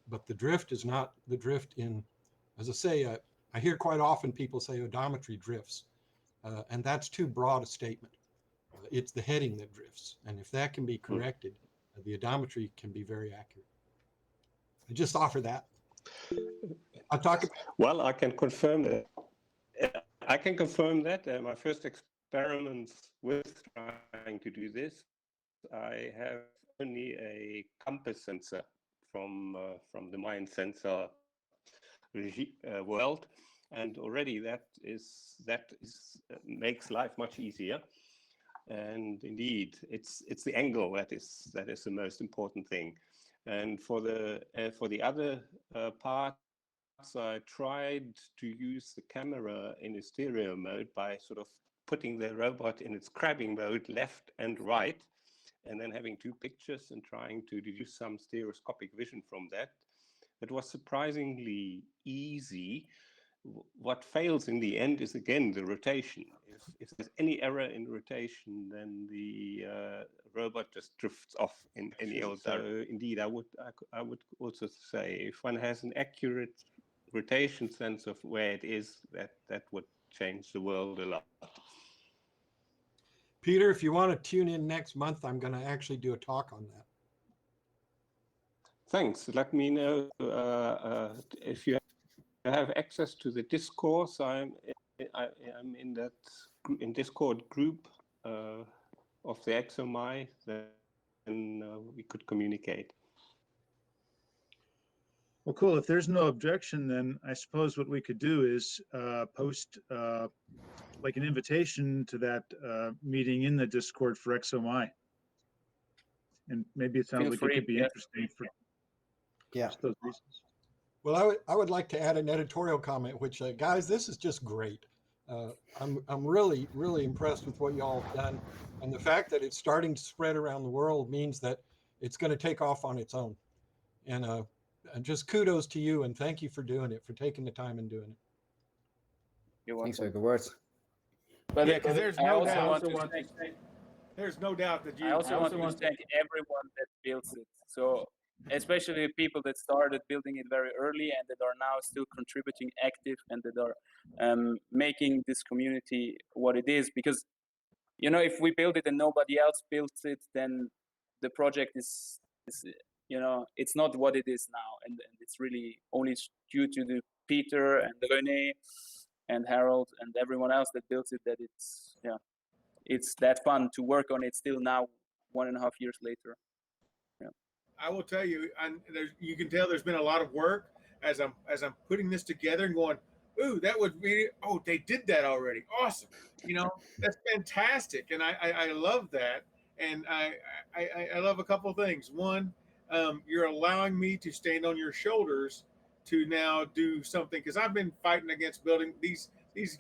But the drift is not the drift in, as I say, I hear quite often people say odometry drifts, and that's too broad a statement. It's the heading that drifts, and if that can be corrected, the odometry can be very accurate. I just offer that. I'll talk. Well, I can confirm that. I can confirm that. My first experiments with trying to do this, I have only a compass sensor from the Mayan sensor world, and already that makes life much easier. And indeed, it's the angle that is the most important thing. And for the other parts, I tried to use the camera in a stereo mode by sort of putting the robot in its crabbing mode left and right, and then having two pictures and trying to deduce some stereoscopic vision from that. It was surprisingly easy. What fails in the end is again the rotation. If there's any error in rotation, then the robot just drifts off in any old. So indeed, I would also say if one has an accurate rotation sense of where it is, that would change the world a lot. Peter, if you want to tune in next month, I'm going to actually do a talk on that. Thanks. Let me know if you have access to the discourse. I'm in that Discord group of the ExoMy. Then we could communicate. Well, cool. If there's no objection, then I suppose what we could do is post like an invitation to that meeting in the Discord for ExoMy. And maybe it sounds like it could be interesting for those reasons. Well, I would like to add an editorial comment, which guys, this is just great. I'm really, really impressed with what y'all have done. And the fact that it's starting to spread around the world means that it's going to take off on its own. And just kudos to you, and thank you for doing it, for taking the time and doing it. You're Thanks for welcome. the good words. Yeah, because there's no I doubt. also want to thank There's no doubt that you. I also want to thank everyone that builds it. So especially people that started building it very early and that are now still contributing active and that are making this community what it is. Because, you know, if we build it and nobody else builds it, then the project is you know, it's not what it is now. And it's really only due to the Peter and René and Harold and everyone else that built it that it's that fun to work on it still now 1.5 years later. I will tell you, and you can tell there's been a lot of work as I'm putting this together and going, ooh, that would be, oh, they did that already. Awesome. You know, that's fantastic. And I love that. And I love a couple of things. One, you're allowing me to stand on your shoulders to now do something, because I've been fighting against building these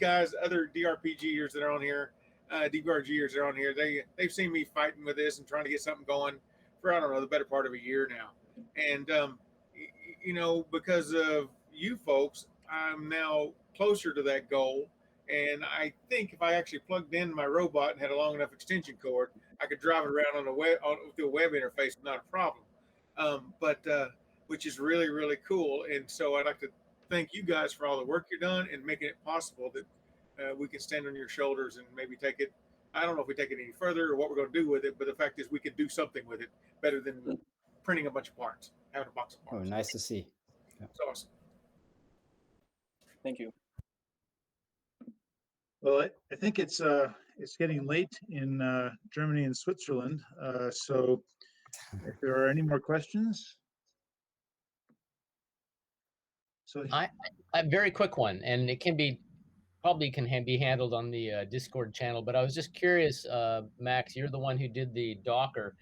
guys, other DRPGers that are on here, DPRGers that are on here. They've seen me fighting with this and trying to get something going for, I don't know, the better part of a year now. And, you know, because of you folks, I'm now closer to that goal. And I think if I actually plugged in my robot and had a long enough extension cord, I could drive it around on the web, through a web interface, not a problem. Which is really, really cool. And so I'd like to thank you guys for all the work you've done and making it possible that we can stand on your shoulders and maybe take it. I don't know if we take it any further or what we're going to do with it, but the fact is we could do something with it better than printing a bunch of parts, having a box of parts. Oh, nice to see. Yeah. It's awesome. Thank you. Well, I think it's getting late in Germany and Switzerland. So if there are any more questions. So I have a very quick one, and it can be probably be handled on the Discord channel. But I was just curious, Max, you're the one who did the Docker.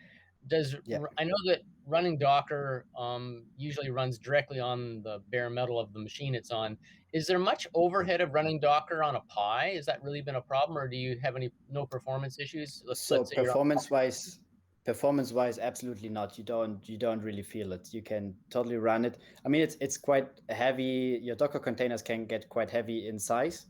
I know that running Docker usually runs directly on the bare metal of the machine it's on. Is there much overhead of running Docker on a Pi? Has that really been a problem, or do you have no performance issues? So performance-wise, absolutely not. You don't really feel it. You can totally run it. I mean, it's quite heavy. Your Docker containers can get quite heavy in size,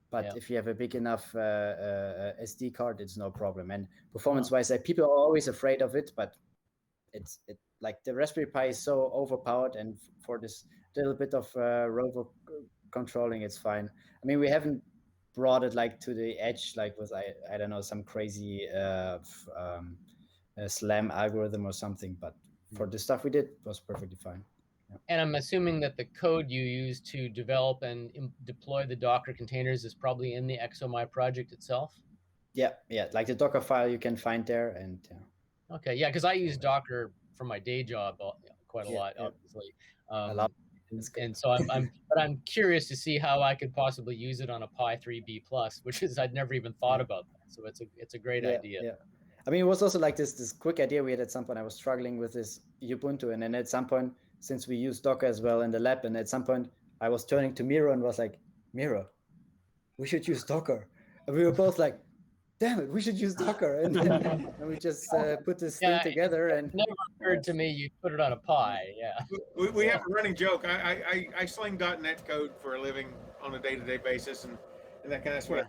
but if you have a big enough SD card, it's no problem. And performance-wise, people are always afraid of it, but it's like the Raspberry Pi is so overpowered, and for this little bit of Rover controlling, it's fine. I mean, we haven't brought it like to the edge, like with I don't know, some crazy SLAM algorithm or something, but for the stuff we did, it was perfectly fine. Yeah. And I'm assuming that the code you use to develop and deploy the Docker containers is probably in the ExoMy project itself? Yeah, like the Docker file you can find there. And okay, yeah, because I use Docker for my day job quite a lot, obviously. And so I'm curious to see how I could possibly use it on a Pi 3B Plus, which is I'd never even thought about that. So it's a great idea. Yeah. I mean, it was also like this quick idea we had at some point. I was struggling with this Ubuntu, and then at some point, since we use Docker as well in the lab, and at some point I was turning to Miro and was like, Miro, we should use Docker. And we were both like, damn it, we should use Docker. And then we just put this thing together. And it never occurred to me you put it on a Pi. Yeah. We have a running joke. I sling .NET code for a living on a day-to-day basis, and that's what I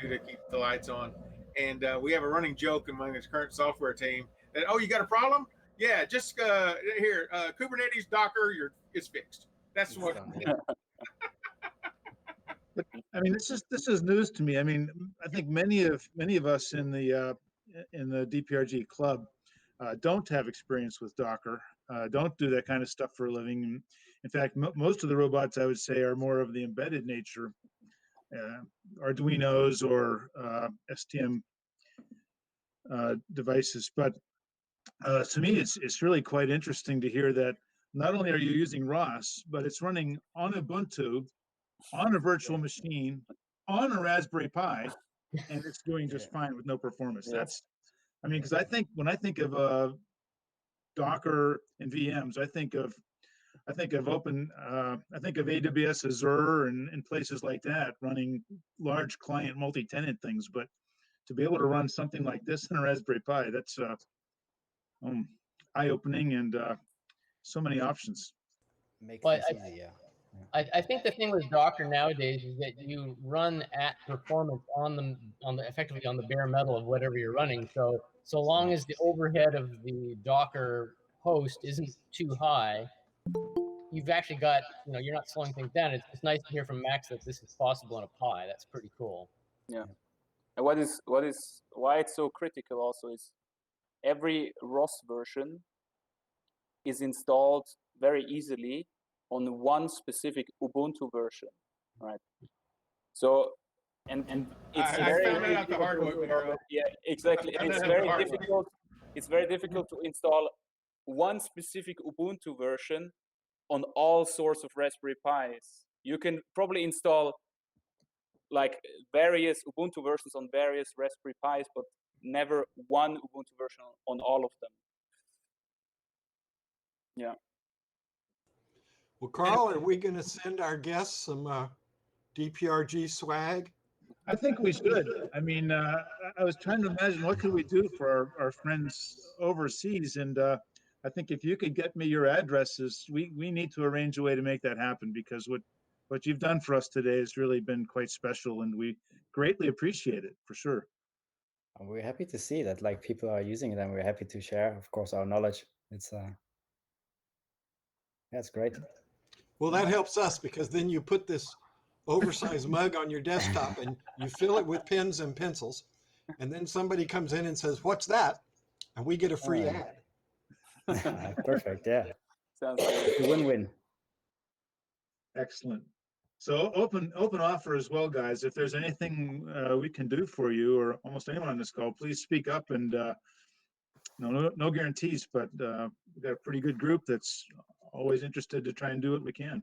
do to keep the lights on. And we have a running joke among this current software team that, oh, you got a problem? Yeah, just here, Kubernetes, Docker, it's fixed. That's what. But I mean, this is news to me. I mean, I think many of us in the DPRG club don't have experience with Docker, don't do that kind of stuff for a living. In fact, most of the robots, I would say, are more of the embedded nature, Arduinos or STM devices. But to me, it's really quite interesting to hear that not only are you using ROS, but it's running on Ubuntu, on a virtual machine, on a Raspberry Pi, and it's doing just fine with no performance. That's, I mean, because when I think of Docker and VMs, I think of AWS Azure and places like that running large client multi-tenant things. But to be able to run something like this in a Raspberry Pi, that's eye-opening and so many options. Makes Well, this easy, yeah. I think the thing with Docker nowadays is that you run at performance on the effectively on the bare metal of whatever you're running. So long as the overhead of the Docker host isn't too high, you've actually got, you're not slowing things down. It's nice to hear from Max that this is possible in a Pi. That's pretty cool. Yeah. And why it's so critical also is every ROS version is installed very easily on one specific Ubuntu version, right? So, and it's I very found that out the hard way, Miro. Yeah, exactly. I found It's that out the very hard way. difficult. It's very difficult to install one specific Ubuntu version on all sorts of Raspberry Pis. You can probably install like various Ubuntu versions on various Raspberry Pis, but never one Ubuntu version on all of them. Yeah. Well, Carl, are we going to send our guests some DPRG swag? I think we should. I mean, I was trying to imagine what could we do for our friends overseas, and I think if you could get me your addresses, we need to arrange a way to make that happen, because what you've done for us today has really been quite special, and we greatly appreciate it, for sure. And we're happy to see that like people are using it, and we're happy to share, of course, our knowledge. It's that's great. Well, that helps us, because then you put this oversized mug on your desktop and you fill it with pens and pencils, and then somebody comes in and says, "What's that?" And we get a free ad. Perfect. Yeah. Sounds good. Win-win. Excellent. So open offer as well, guys. If there's anything we can do for you, or almost anyone on this call, please speak up. And no guarantees, but we've got a pretty good group that's always interested to try and do what we can.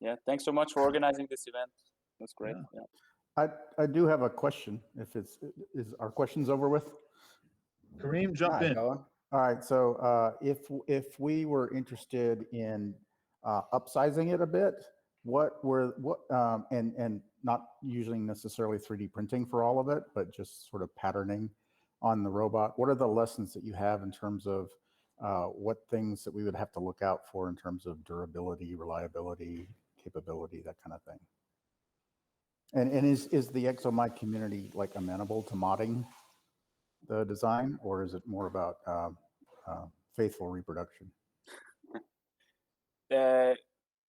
Yeah, thanks so much for organizing this event. That's great. Yeah. I do have a question. If is our questions over with? Kareem, jump in. Go on. All right. So if we were interested in upsizing it a bit, and not using necessarily 3D printing for all of it, but just sort of patterning on the robot, what are the lessons that you have in terms of what things that we would have to look out for in terms of durability, reliability, capability, that kind of thing? And is the ExoMy community like amenable to modding the design, or is it more about faithful reproduction?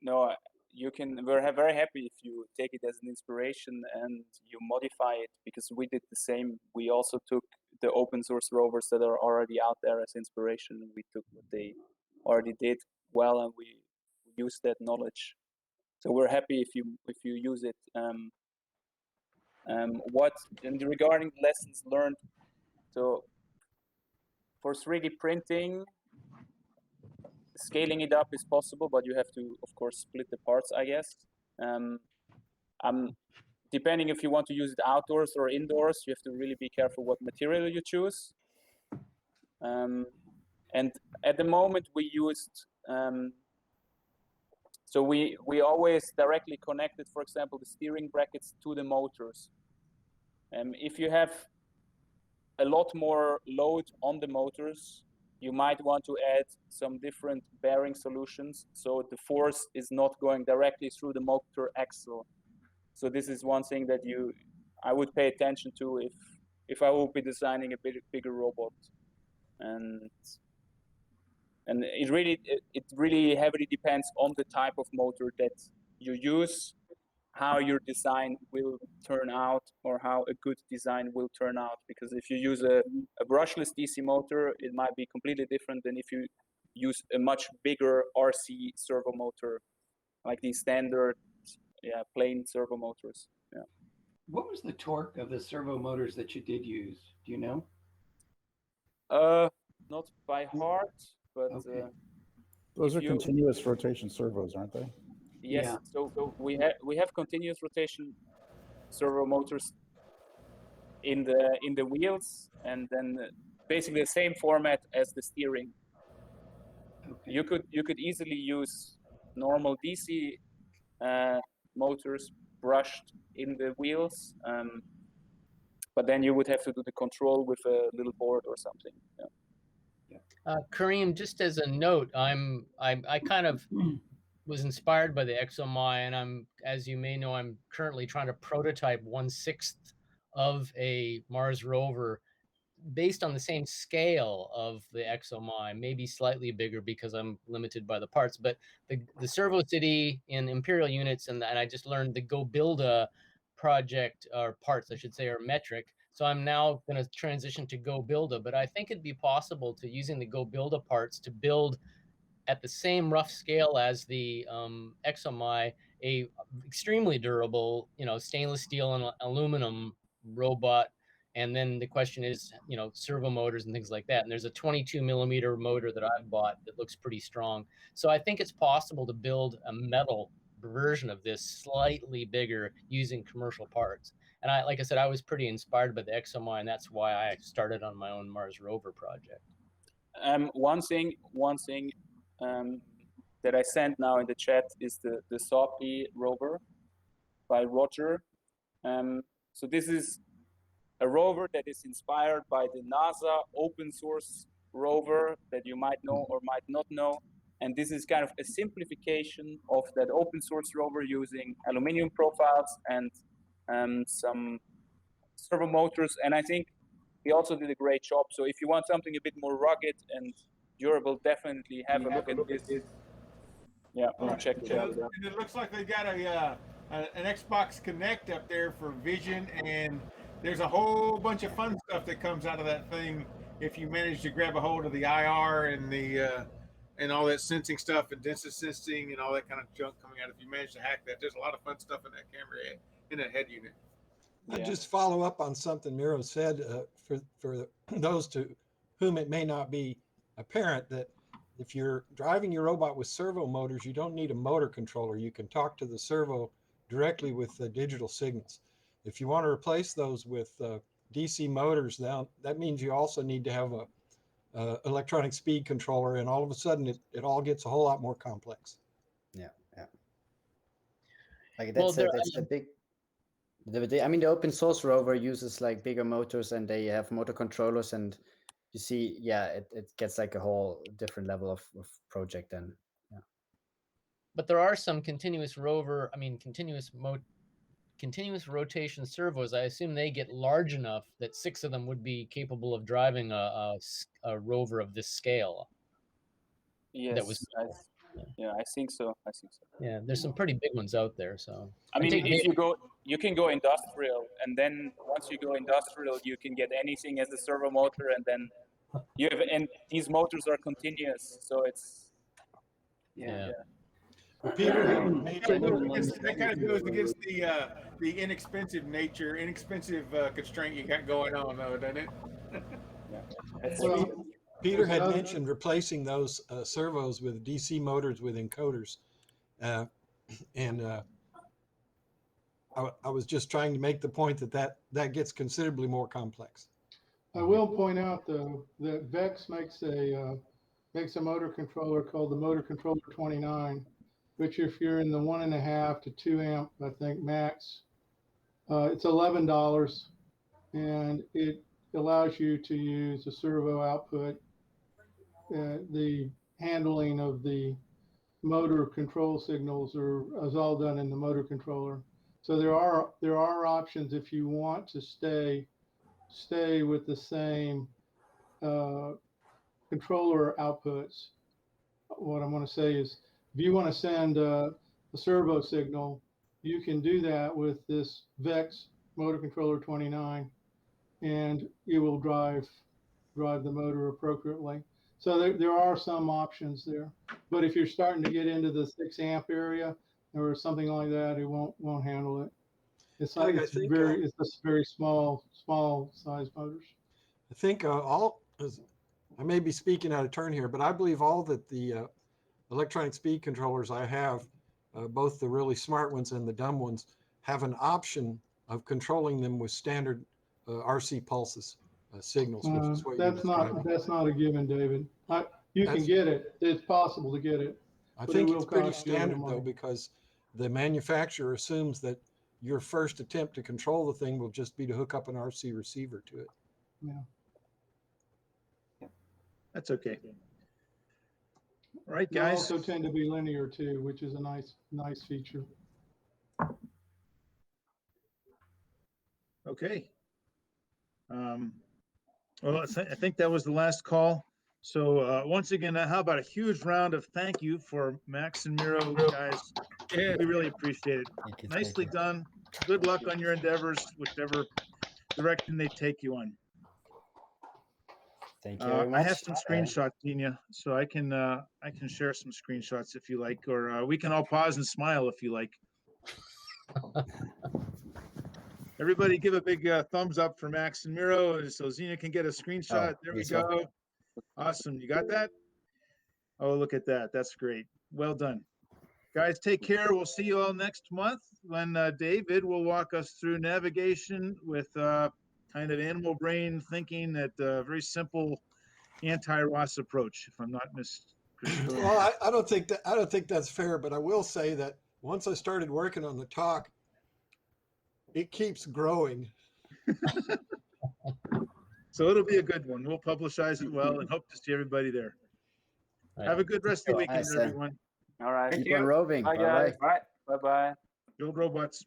No, you can. We're very happy if you take it as an inspiration and you modify it, because we did the same. We also took the open source rovers that are already out there as inspiration. We took what they already did well, and we used that knowledge. So we're happy if you use it. And regarding lessons learned, so for 3D printing, scaling it up is possible, but you have to, of course, split the parts, I guess. Depending if you want to use it outdoors or indoors, you have to really be careful what material you choose. And at the moment we used, so we always directly connected, for example, the steering brackets to the motors. If you have a lot more load on the motors, you might want to add some different bearing solutions, so the force is not going directly through the motor axle. So this is one thing that I would pay attention to if I would be designing a bigger robot. And it really heavily depends on the type of motor that you use, how your design will turn out, or how a good design will turn out. Because if you use a brushless DC motor, it might be completely different than if you use a much bigger RC servo motor, like these standard plain servo motors. Yeah. What was the torque of the servo motors that you did use? Do you know? Not by heart, but okay. Those are continuous rotation servos, aren't they? Yes. Yeah. So we have continuous rotation servo motors in the wheels, and then basically the same format as the steering. Okay. You could easily use normal DC motors brushed in the wheels, but then you would have to do the control with a little board or something. Yeah. Kareem, just as a note, I kind of was inspired by the ExoMy, and as you may know, I'm currently trying to prototype 1/6 of a Mars rover based on the same scale of the ExoMy, maybe slightly bigger because I'm limited by the parts. But the Servo City in Imperial units, and I just learned the Go Build a project, or parts, I should say, are metric. So I'm now going to transition to Go Builda, but I think it'd be possible to, using the Go Builda parts, to build at the same rough scale as the ExoMy, a extremely durable, stainless steel and aluminum robot. And then the question is, servo motors and things like that. And there's a 22 millimeter motor that I've bought that looks pretty strong. So I think it's possible to build a metal version of this slightly bigger using commercial parts. And like I said, I was pretty inspired by the ExoMy, and that's why I started on my own Mars rover project. One thing that I sent now in the chat is the Sophie rover by Roger. So this is a rover that is inspired by the NASA open source rover that you might know or might not know. And this is kind of a simplification of that open source rover using aluminum profiles and some servo motors. And I think he also did a great job. So if you want something a bit more rugged and durable, definitely have a look at this. Yeah, check it out. And it looks like they got an Xbox Connect up there for vision, and there's a whole bunch of fun stuff that comes out of that thing if you manage to grab a hold of the IR and the and all that sensing stuff and density sensing and all that kind of junk coming out. If you manage to hack that, there's a lot of fun stuff in that camera, in that head unit. I'd just follow up on something Miro said, for those to whom it may not be apparent, that if you're driving your robot with servo motors, you don't need a motor controller. You can talk to the servo directly with the digital signals. If you want to replace those with DC motors, now that means you also need to have a electronic speed controller, and all of a sudden it all gets a whole lot more complex. Yeah. Like that's a big. I mean, the open source rover uses like bigger motors, and they have motor controllers, and you see, it gets like a whole different level of project then. Yeah. But there are some continuous rotation servos. I assume they get large enough that 6 of them would be capable of driving a rover of this scale. Yes, I think so. Yeah, there's some pretty big ones out there. So I mean, if you can go industrial, and then once you go industrial, you can get anything as a servo motor, and then and these motors are continuous, so it's Peter, that kind of goes against the inexpensive constraint you got going on, though, doesn't it? Peter had mentioned replacing those servos with DC motors with encoders, and I was just trying to make the point that gets considerably more complex. I will point out though that Vex makes a motor controller called the Motor Controller 29, which if you're in the 1.5 to 2 amp, I think max, it's $11, and it allows you to use a servo output. The handling of the motor control signals is all done in the motor controller. So there are options if you want to stay with the same controller outputs. What I'm going to say is, if you want to send a servo signal, you can do that with this Vex Motor Controller 29, and it will drive the motor appropriately. So there are some options there. But if you're starting to get into the 6 amp area or something like that, it won't handle it. It's just very small size motors. I think I may be speaking out of turn here, but I believe all that the electronic speed controllers I have, both the really smart ones and the dumb ones, have an option of controlling them with standard RC pulses signals, which is what that's not a given, David. You can get it. It's possible to get it. I think it's pretty standard though, because the manufacturer assumes that your first attempt to control the thing will just be to hook up an RC receiver to it. Yeah. That's okay. All right, They guys. also tend to be linear too, which is a nice feature. Okay. Well, I think that was the last call. So once again, how about a huge round of thank you for Max and Miro, guys. Yeah. We really appreciate it. Thank you, Nicely thank you. done. Good luck on your endeavors, whichever direction they take you on. Thank you very much. I have some screenshots, Tina, so I can share some screenshots if you like, or we can all pause and smile if you like. Everybody give a big thumbs up for Max and Miro so Zena can get a screenshot. There we go. Awesome. You got that? Oh, look at that. That's great. Well done. Guys, take care. We'll see you all next month when David will walk us through navigation with kind of animal brain thinking at a very simple anti-ROS approach, if I'm not mistaken. Well, I don't think that's fair, but I will say that once I started working on the talk, it keeps growing. So it'll be a good one. We'll publicize it well and hope to see everybody there. Right. Have a good rest of the weekend, Nice, everyone. All right. Keep on roving. Bye, Bye-bye. guys. Bye. Bye-bye. Build robots.